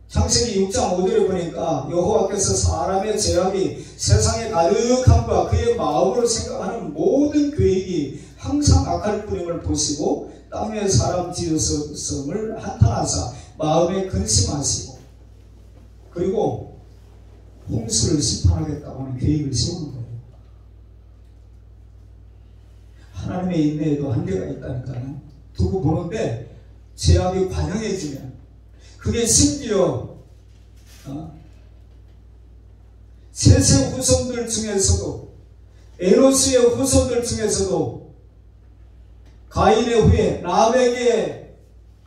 창세기 6장 5절에 보니까 여호와께서 사람의 죄악이 세상에 가득함과 그의 마음으로 생각하는 모든 계획이 항상 악할 뿐임을 보시고 땅 위에 사람 지으심을 한탄하사 마음에 근심하시고 그리고 홍수를 심판하겠다고 하는 계획을 세우는 거예요. 하나님의 인내에도 한계가 있다니까요. 두고 보는데 죄악이 관영해지면 그게 심지어 셋의 후손들 중에서도 에노스의 후손들 중에서도 가인의 후에 라멕의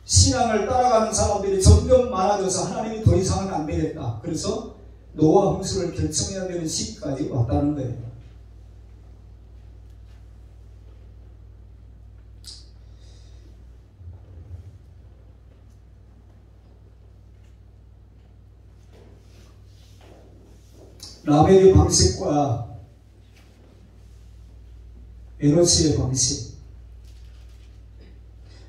신앙을 따라가는 사람들이 점점 많아져서 하나님이 더 이상은 안 되겠다. 그래서 노아 홍수를 결정해야 되는 시기까지 왔다는 거예요. 라멕의 방식과 에노스의 방식,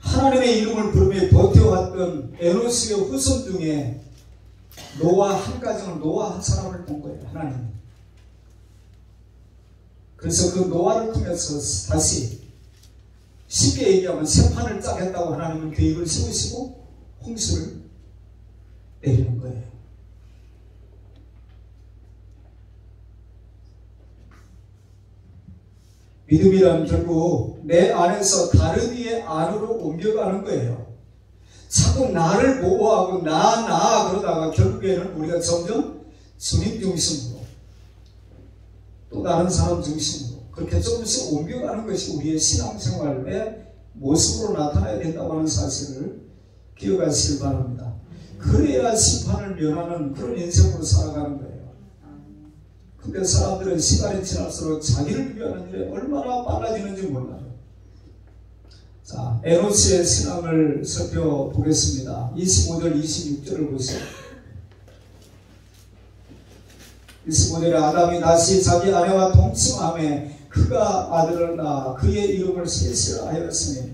하나님의 이름을 부르며 버텨왔던 에노스의 후손 중에 노아 한 가정은 노아 한 사람을 본 거예요. 하나님. 그래서 그 노아를 통해서 다시 쉽게 얘기하면 새 판을 짜겠다고 하나님은 계획을 세우시고 홍수를 내리는 거예요. 믿음이란 결국 내 안에서 다른 이의 안으로 옮겨가는 거예요. 자꾸 나를 보호하고 나 그러다가 결국에는 우리가 점점 주님 중심으로 또 다른 사람 중심으로 그렇게 조금씩 옮겨가는 것이 우리의 신앙생활의 모습으로 나타나야 된다고 하는 사실을 기억하시길 바랍니다. 그래야 심판을 면하는 그런 인생으로 살아가는 거예요. 근데 사람들은 시간이 지날수록 자기를 위하는 일에 얼마나 빨라지는지 몰라요. 자, 에노스의 신앙을 살펴보겠습니다. 25절, 26절을 보세요. 25절에 아담이 다시 자기 아내와 동침하매 그가 아들을 낳아 그의 이름을 셋이라 하였으니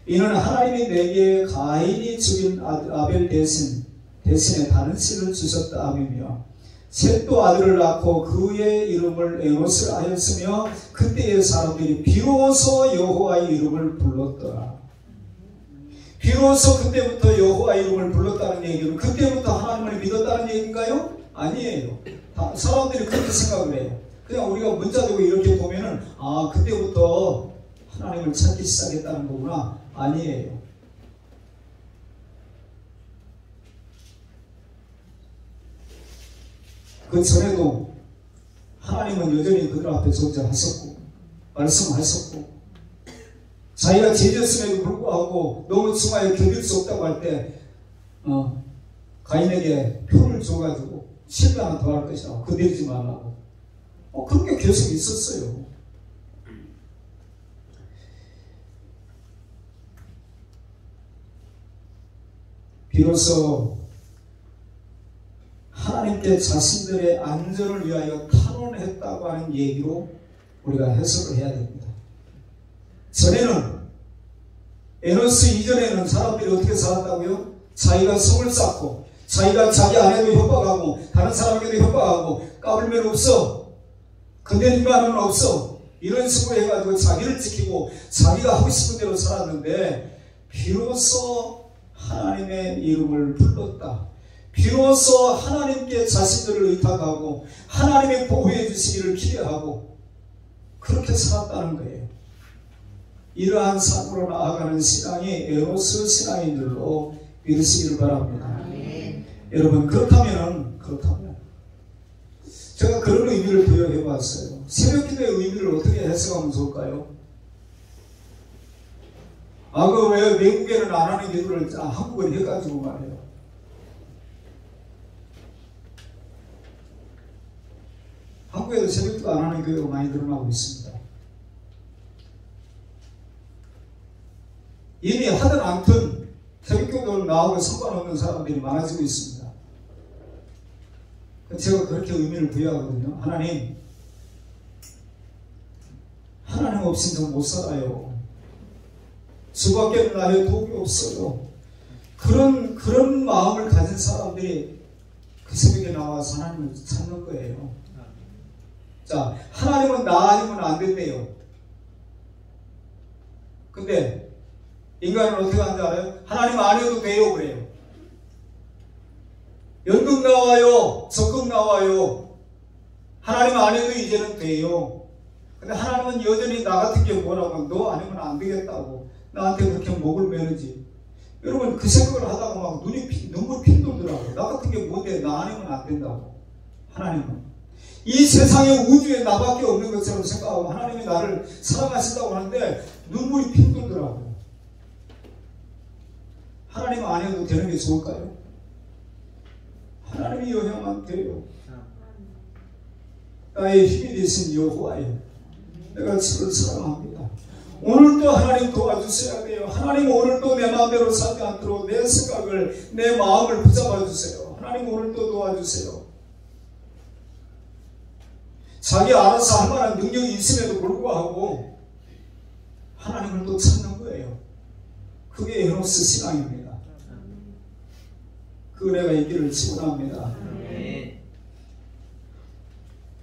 이는 하나님이 내게 가인이 죽인 아벨 대신에 다른 씨를 주셨다 함이며 셋도 아들을 낳고 그의 이름을 에노스라 하였으며 그때의 사람들이 비로소 여호와의 이름을 불렀더라. 비로소 그때부터 여호와의 이름을 불렀다는 얘기는 그때부터 하나님을 믿었다는 얘기인가요? 아니에요. 사람들이 그렇게 생각을 해요. 그냥 우리가 문자되고 이렇게 보면은 아 그때부터 하나님을 찾기 시작했다는 거구나. 아니에요. 그 전에도 하나님은 여전히 그들 앞에 존재하셨고 말씀하셨고 자기가 죄졌음에도 불구하고 너무 중하에 견딜 수 없다고 할 때 가인에게 표를 줘가지고 실패 하나 더 할 것이라고 건드리지 말라고 그렇게 계속 있었어요. 비로소 하나님께 자신들의 안전을 위하여 탄원했다고 하는 얘기로 우리가 해석을 해야 됩니다. 전에는 에노스 이전에는 사람들이 어떻게 살았다고요? 자기가 성을 쌓고 자기가 자기 아내도 협박하고 다른 사람에게도 협박하고 까불면 없어 건드리면 하면 없어 이런 식으로 해가지고 자기를 지키고 자기가 하고 싶은 대로 살았는데 비로소 하나님의 이름을 불렀다. 비로소 하나님께 자신들을 의탁하고 하나님의 보호해 주시기를 기대하고 그렇게 살았다는 거예요. 이러한 삶으로 나아가는 신앙이 에노스 신앙인 줄로 믿으시기를 바랍니다. 여러분 그렇다면 제가 그런 의미를 부여해 봤어요. 새벽기도의 의미를 어떻게 해석하면 좋을까요? 그 왜 외국에는 안 하는 기도를 한국은 해가지고 말해요. 한국에도 새벽기도 안 하는 교회가 많이 늘어나고 있습니다. 이미 하든 않든 새벽기도를 나오고 상관없는 사람들이 많아지고 있습니다. 제가 그렇게 의미를 부여하거든요. 하나님 없이는 저 못 살아요. 주밖에 나의 도움이 없어요. 그런 마음을 가진 사람들이 그 새벽에 나와서 하나님을 찾는 거예요. 자, 하나님은 나 아니면 안 된대요. 근데 인간은 어떻게 하는지 알아요? 하나님 아니어도 돼요 그래요. 연극 나와요. 적극 나와요. 하나님 아니어도 이제는 돼요. 근데 하나님은 여전히 나 같은 게 뭐라고 너 아니면 안 되겠다고 나한테 그렇게 목을 매는지 여러분 그 생각을 하다가 막 눈물 핑 돌더라고요. 나 같은 게 뭔데 나 아니면 안 된다고. 하나님은 이 세상의 우주에 나밖에 없는 것처럼 생각하고 하나님이 나를 사랑하신다고 하는데 눈물이 핑 돌더라고요. 하나님 안 해도 되는 게 좋을까요? 하나님이 영향만 돼요. 나의 힘이 되신 여호와예요. 내가 저를 사랑합니다. 오늘도 하나님 도와주셔야 돼요. 하나님 오늘도 내 마음대로 살지 않도록 내 생각을, 내 마음을 붙잡아 주세요. 하나님 오늘도 도와주세요. 자기 알아서 할 만한 능력이 있음에도 불구하고 하나님을 또 찾는 거예요. 그게 에노스 신앙입니다. 그 은혜가 있기를 축원합니다.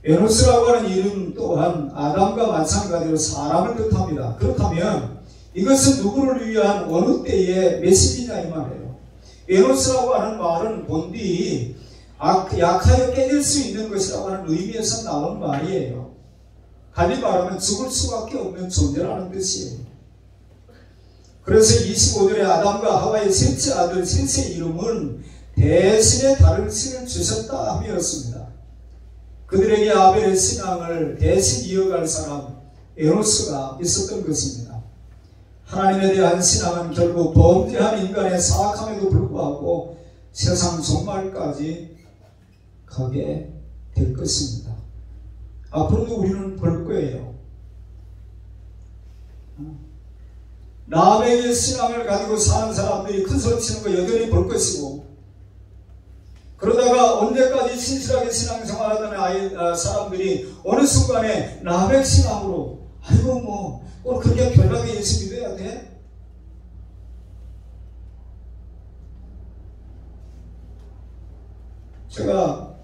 에노스라고 하는 이름 또한 아담과 마찬가지로 사람을 뜻합니다. 그렇다면 이것은 누구를 위한 어느 때의 메시지냐 이 말이에요. 에노스라고 하는 말은 본디 약하여 깨질 수 있는 것이라고 하는 의미에서 나온 말이에요. 달리 말하면 죽을 수밖에 없는 존재라는 뜻이에요. 그래서 25절에 아담과 하와의 셋째 아들 셋의 이름은 대신에 다른 신을 주셨다 함이었습니다. 그들에게 아벨의 신앙을 대신 이어갈 사람 에노스가 있었던 것입니다. 하나님에 대한 신앙은 결국 범죄한 인간의 사악함에도 불구하고 세상 종말까지 가게 될 것입니다. 앞으로도 우리는 볼 거예요. 남에게 신앙을 가지고 사는 사람들이 큰 소리 치는 거 여전히 볼 것이고, 그러다가 언제까지 신실하게 신앙생활하던 사람들이 어느 순간에 남의 신앙으로 아이고 뭐 꼭 그렇게 별나게 예수 믿어야 돼? 제가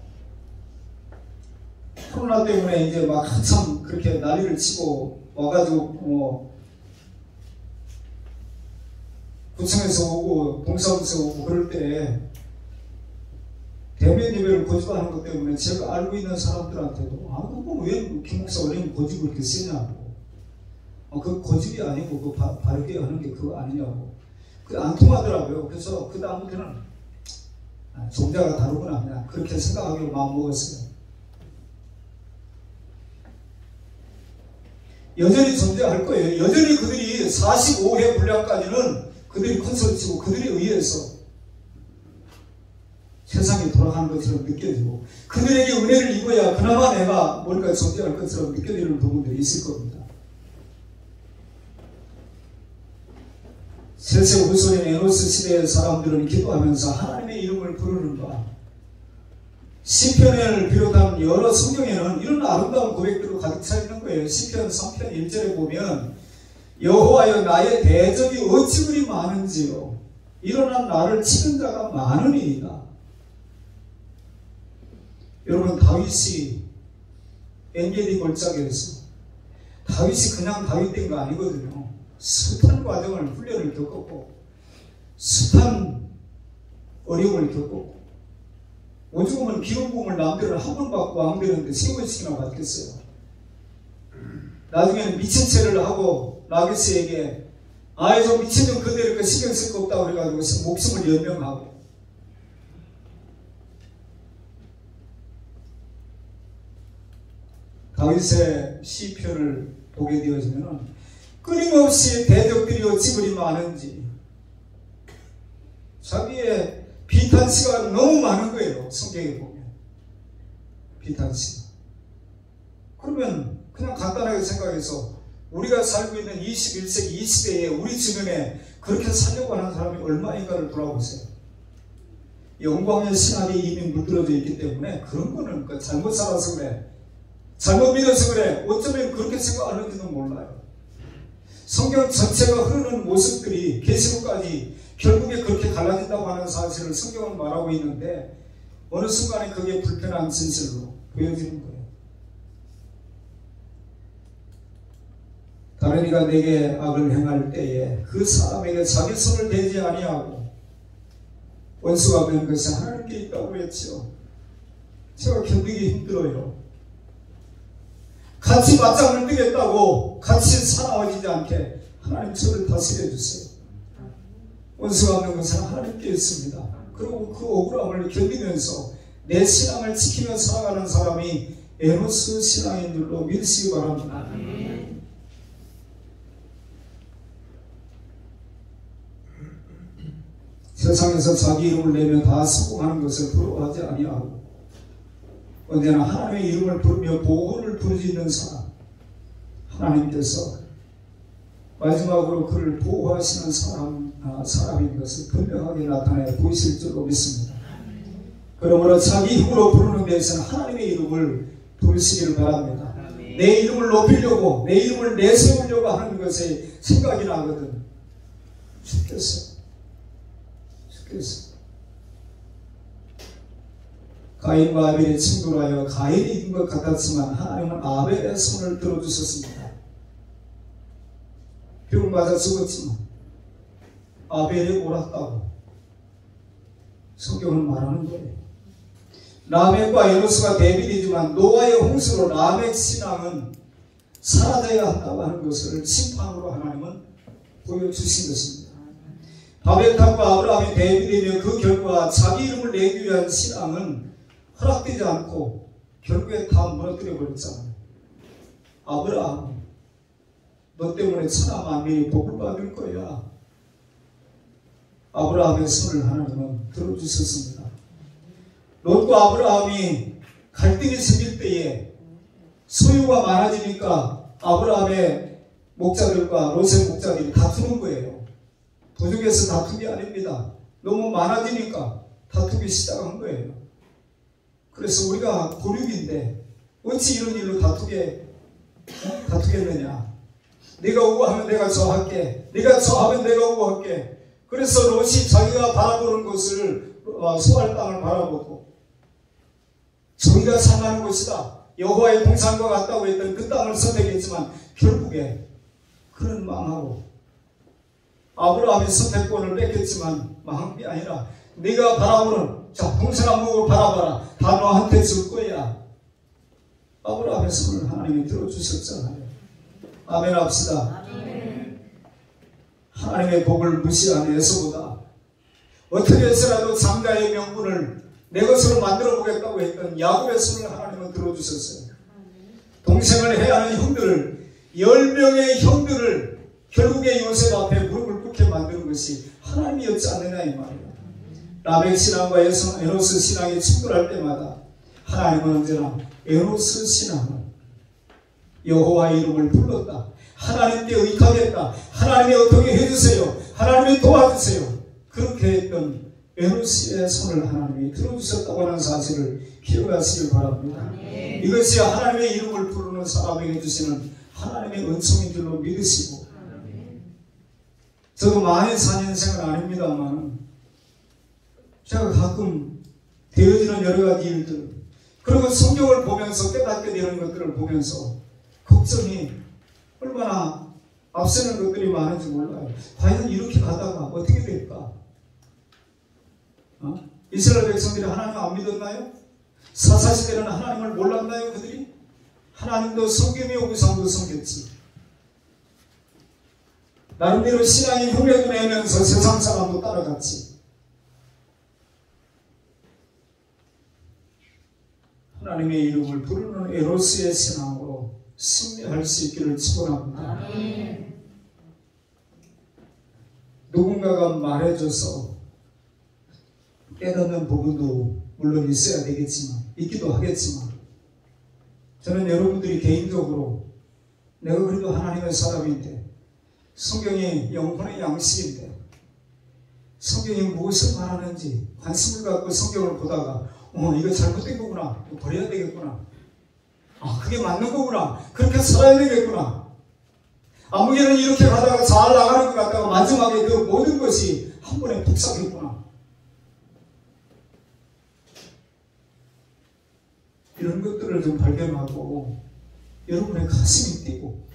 코로나 때문에 이제 막 한참 그렇게 난리를 치고 와가지고 구청에서 오고 봉사부에서 오고 그럴 때 대면 예배를 고집하는 것 때문에 제가 알고 있는 사람들한테도 왜 김목사 원래는 고집을 이렇게 쓰냐고, 그 고집이 아니고 그 바르게 하는 게 그거 아니냐고, 그게 안 통하더라고요. 그래서 그 다음부터는 종자가 다르구나 그냥 그렇게 생각하기로 마음먹었어요. 여전히 존재할 거예요. 여전히 그들이 45회 분량까지는 그들이 큰소리치고 그들에 의해서 세상이 돌아가는 것처럼 느껴지고 그들에게 은혜를 입어야 그나마 내가 뭔가 존재할 것처럼 느껴지는 부분들이 있을 겁니다. 셋째 후손인 에노스 시대의 사람들은 기도하면서 하나님의 이름을 부르는 바, 시편을 비롯한 여러 성경에는 이런 아름다운 고백들로 가득 차 있는 거예요. 시편 3편 1절에 보면 여호와여 나의 대적이 어찌 그리 많은지요, 일어난 나를 치는 자가 많으니이다. 여러분, 다윗이 엔게디 골짜기에서, 다윗이 그냥 다윗 된 거 아니거든요. 숱한 과정을, 훈련을 겪었고 숱한 어려움을 겪었고, 오죽하면 기름 부음을 남들은 한 번 받고 왕되는데 3번씩이나 받겠어요. 나중에는 미친 채를 하고 라기스에게 저 미친 놈 그대로 신경 쓸 거 없다고 그래가지고 목숨을 연명하고, 다윗의 시편을 보게 되어지면 끊임없이 대적들이 어찌 그리 많은지, 자기의 비탄시가 너무 많은 거예요. 성경에 보면 비탄시가. 그러면 그냥 간단하게 생각해서 우리가 살고 있는 21세기 이 시대에 우리 주변에 그렇게 살려고 하는 사람이 얼마인가를 돌아보세요. 영광의 신학이 이미 물들어져 있기 때문에 그런 거는 잘못 살아서 그래, 잘못 믿어서 그래, 어쩌면 그렇게 생각하는지도 몰라요. 성경 전체가 흐르는 모습들이 계시록까지 결국에 그렇게 갈라진다고 하는 사실을 성경은 말하고 있는데 어느 순간에 그게 불편한 진실로 보여지는 거예요. 다른 이가 내게 악을 행할 때에 그 사람에게 자기 손을 대지 아니하고 원수가 된 것이 하나님께 있다고 했지요. 제가 견디기 힘들어요. 같이 맞짱을 뜨겠다고 같이 사나워지지 않게 하나님 저를 다스려 주세요. 원수가 없는 것은 하나님께 있습니다. 그리고 그 억울함을 견디면서 내 신앙을 지키며 살아가는 사람이 에노스 신앙인 줄로 믿으시기 바랍니다. 세상에서 자기 이름을 내며 다 성공하는 것을 부러워하지 아니하고 언제나 하나님의 이름을 부르며 보호를 부르짖는 사람, 하나님께서 마지막으로 그를 보호하시는 사람인 것을 분명하게 나타내 보이실 줄로 믿습니다. 그러므로 자기 힘으로 부르는 데에서는 하나님의 이름을 부르시기를 바랍니다. 내 이름을 높이려고, 내 이름을 내세우려고 하는 것에 생각이 나거든. 죽겠어. 가인과 아벨의 친구라여 가인이 이긴 것 같았지만 하나님은 아벨의 손을 들어주셨습니다. 병 맞아 죽었지만 아벨이 옳았다고 성경은 말하는 거예요. 라멕과 에노스가 대비이지만 노아의 홍수로 라멕 신앙은 사라져야 한다고 하는 것을 심판으로 하나님은 보여주신 것입니다. 바벨탑과 아브라함이 대비되며 그 결과 자기 이름을 내기 위한 신앙은 허락되지 않고 결국에 다 무너뜨려 버렸잖아요. 아브라함, 너 때문에 천하 만민이 복을 받을 거야. 아브라함의 손을 하나님은 들어주셨습니다. 롯과 아브라함이 갈등이 생길 때에 소유가 많아지니까 아브라함의 목자들과 롯의 목자들이 다투는 거예요. 도적에서 다툰 게 아닙니다. 너무 많아지니까 다투기 시작한 거예요. 그래서 우리가 고륙인데 어찌 이런 일로 다투겠느냐. 네가 오고 하면 내가 저 할게. 네가 저 하면 내가 오고 할게. 그래서 롯이 자기가 바라보는 것을 소할 땅을 바라보고 저희가 상하는 곳이다. 여호와의 동산과 같다고 했던 그 땅을 선택했지만 결국에 그는 망하고 아브라함의 선택권을 뺏겼지만 망한 게 아니라 네가 바라보는 동서남북을 바라봐라. 다 너한테 줄 거야. 아브라함의 손을 하나님이 들어주셨잖아요. 아멘 합시다. 아멘. 하나님의 복을 무시한 에서보다 어떻게 해서라도 장자의 명분을 내 것으로 만들어 보겠다고 했던 야곱의 손을 하나님은 들어주셨어요. 동생을 해야 하는 형들을 10명의 형들을 결국에 요셉 앞에 무릎을 꿇게 만드는 것이 하나님이었지 않느냐 이 말이에요. 라멕 신앙과 에노스 신앙이 충돌할 때마다 하나님은 언제나 에노스 신앙은 여호와의 이름을 불렀다. 하나님께 의탁했다. 하나님이 어떻게 해주세요. 하나님이 도와주세요. 그렇게 했던 에노스의 손을 하나님이 들어주셨다고 하는 사실을 기억하시길 바랍니다. 이것이 하나님의 이름을 부르는 사람에게 주시는 하나님의 은총인 줄로 믿으시고 저도 만에 4년생은 아닙니다만 제가 가끔 되어지는 여러 가지 일들 그리고 성경을 보면서 깨닫게 되는 것들을 보면서 걱정이 얼마나 앞서는 것들이 많은지 몰라요. 과연 이렇게 가다가 어떻게 될까? 이스라엘 백성들이 하나님을 안 믿었나요? 사사시대는 하나님을 몰랐나요? 그들이? 하나님도 섬기며 우상도 섬겼지. 나름대로 신앙인 흉내도 내면서 세상 사람도 따라갔지. 하나님의 이름을 부르는 에노스의 신앙으로 승리할 수 있기를 축원합니다. 누군가가 말해줘서 깨닫는 부분도 물론 있어야 되겠지만 있기도 하겠지만 저는 여러분들이 개인적으로 내가 그래도 하나님의 사람인데 성경이 영혼의 양식인데 성경이 무엇을 말하는지 관심을 갖고 성경을 보다가 이거 잘못된 거구나. 버려야 되겠구나. 그게 맞는 거구나. 그렇게 살아야 되겠구나. 아무개는 이렇게 가다가 잘 나가는 것 같다가 마지막에 그 모든 것이 한 번에 폭삭했구나. 이런 것들을 좀 발견하고 여러분의 가슴이 뛰고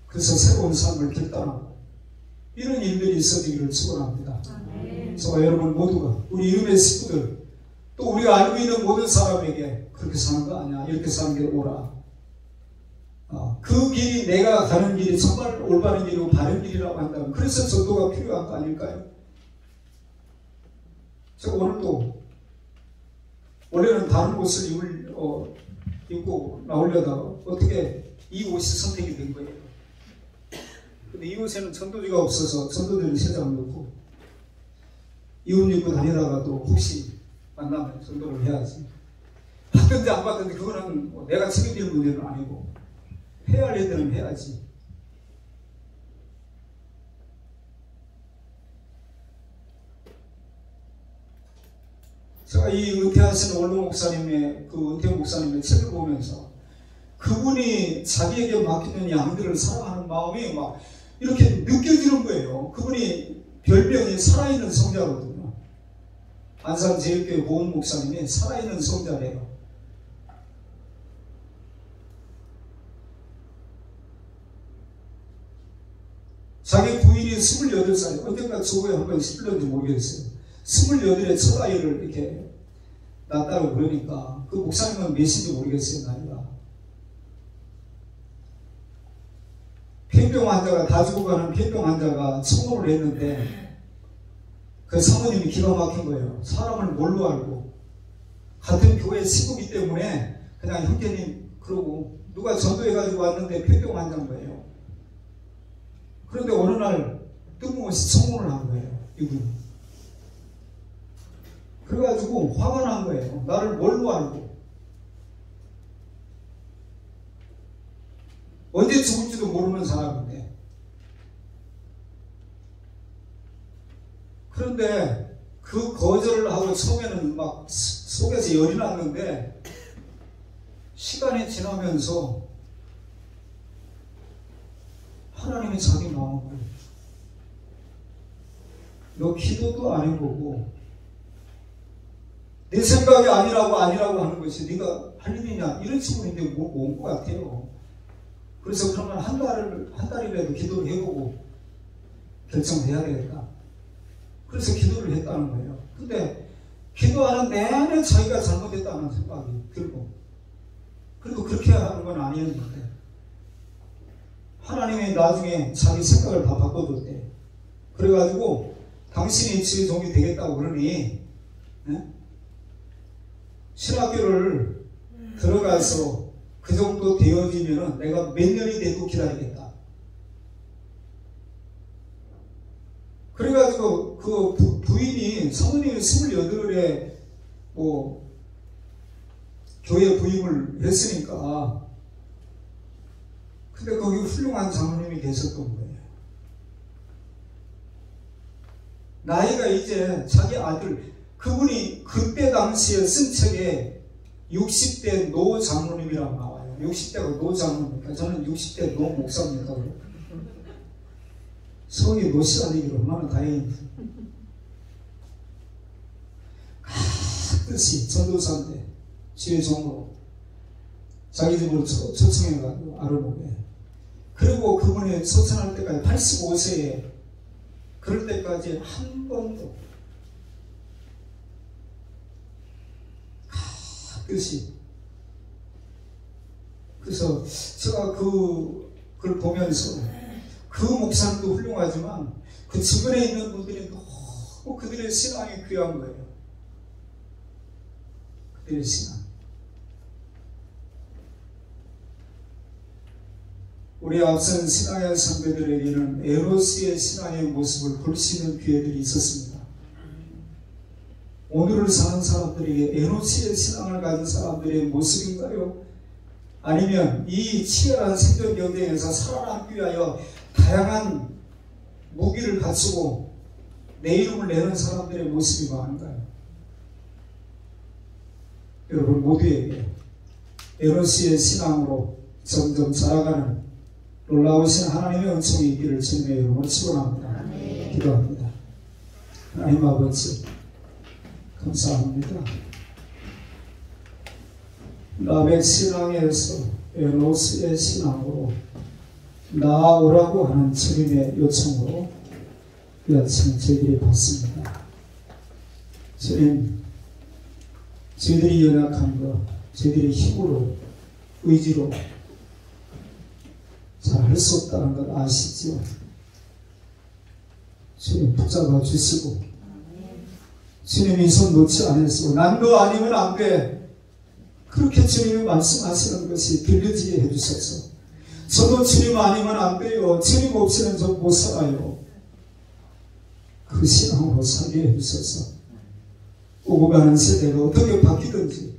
그래서 새로운 삶을 결단하고 이런 일들이 있어지기를 축원합니다. 저와 여러분 모두가 우리 이름의 식구들 또 우리가 알고 있는 모든 사람에게 그렇게 사는 거 아니야. 이렇게 사는 게 옳아. 그 길이 내가 가는 길이 정말 올바른 길이고 바른 길이라고 한다면 그래서 전도가 필요한 거 아닐까요? 제가 오늘도 원래는 다른 옷을 입고 나오려다가 어떻게 이 옷이 선택이 된 거예요. 근데 이 옷에는 전도지가 없어서 전도지를 세 장 넣고 이 옷 입고 다니다가도 혹시 만나면 전도를 해야지. 받든지 안 받든지 그거는 뭐 내가 책임질 문제는 아니고 해야 할 일들은 해야지. 제가 이 은퇴하신 원로 목사님의 은퇴 목사님의 책을 보면서 그분이 자기에게 맡기는 양들을 사랑하는 마음이 막 이렇게 느껴지는 거예요. 그분이 별명이 살아있는 성자거든요. 안산제일교회 고은 목사님이 살아있는 성자래요. 자기 부인이 28살이에요. 언젠가 저거에 한번 실렸는지 모르겠어요. 28의 첫 아이를 이렇게 낳았다고 그러니까 그 목사님은 몇인지 모르겠어요. 나이가. 폐병 환자가 다 죽어가는 폐병 환자가 청혼을 했는데 그 사모님이 기가 막힌 거예요. 사람을 뭘로 알고 같은 교회 친구이기 때문에 그냥 형제님 그러고 누가 전도해가지고 왔는데 폐병 환자인 거예요. 그런데 어느 날 뜬금없이 청혼을 한 거예요. 이분은. 그래가지고 화가 난 거예요. 나를 뭘로 알고. 언제 죽을지도 모르는 사람인데. 그런데 그 거절을 하고 처음에는 막 속에서 열이 났는데 시간이 지나면서 하나님이 자기 마음을 너 기도도 안 해보고 내 생각이 아니라고 하는 것이 네가 할 일이냐 이런 식으로 이제 온 것 같아요. 그래서 그러면 한 달이라도 기도를 해보고 결정해야 되겠다. 그래서 기도를 했다는 거예요. 근데 기도하는 내내 자기가 잘못했다는 생각이 들고 그리고 그렇게 하는 건 아니었는데 하나님이 나중에 자기 생각을 다 바꿔줬대. 그래가지고 당신이 지의 종이 되겠다고 그러니 신학교를 들어가서 그 정도 되어지면은 내가 몇 년이 돼도 기다리겠다. 그래가지고 그 부인이 사모님이 28에 뭐 교회 부임을 했으니까 근데 거기 훌륭한 장로님이 계셨던 거예요. 나이가 이제 자기 아들 그분이 그때 당시에 쓴 책에 60대 노 장로님이라고 나와요. 60대가 노 장로니까 저는 60대 노 목사입니다. 성이 노씨 아니기로 얼마나 다행입니다. 가끔씩 전도사인데 지회 종으로 자기 집으로 초청해가지고 알아보게. 그리고 그분이 초청할 때까지 85세에 그럴 때까지 한 번도 가끔씩. 그래서 제가 그걸 보면서 그 목사님도 훌륭하지만 그 주변에 있는 분들이 너무 그들의 신앙이 귀한 거예요. 그들의 신앙. 우리 앞선 신앙의 선배들에게는 에로스의 신앙의 모습을 볼 수 있는 기회들이 있었습니다. 오늘을 사는 사람들에게 에로스의 신앙을 가진 사람들의 모습인가요? 아니면 이 치열한 생존 경쟁에서 살아남기 위하여 다양한 무기를 갖추고 내 이름을 내는 사람들의 모습이 많은가요? 여러분 모두에게 에로스의 신앙으로 점점 자라가는 놀라우신 하나님의 은총이 있기를 주님의 이름으로 축원합니다. 기도합니다. 하나님 아버지 감사합니다. 라벡 신앙에서 에로스의 신앙으로 나아오라고 하는 주님의 요청으로 이 아침 저희들이 받습니다. 주님, 저희들이 연약한 것, 저희들의 힘으로, 의지로 잘 할 수 없다는 걸 아시죠? 주님 붙잡아 주시고 주님이 손 놓지 않으시고 난 너 아니면 안 돼. 그렇게 주님이 말씀하시는 것이 들리지게 해주셔서 저도 주님 아니면 안 돼요. 주님 없이는 저 못 살아요. 그 신앙으로 살게 해주셔서 오고 가는 세대가 어떻게 바뀌든지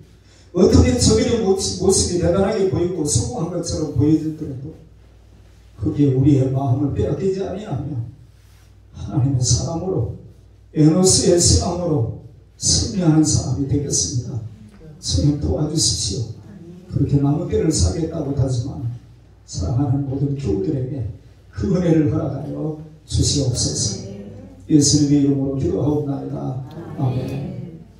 어떻게 저들의 모습이 대단하게 보이고 성공한 것처럼 보여지더라도 그게 우리의 마음을 빼앗기지 아니하며 하나님의 사람으로 에노스의 신앙으로 승리하는 사람이 되겠습니다. 주님 도와주십시오. 그렇게 남은 때를 살겠다고 다지만 사랑하는 모든 교우들에게 그 은혜를 허락하여 주시옵소서. 예수님의 이름으로 기도하옵나이다. 아멘.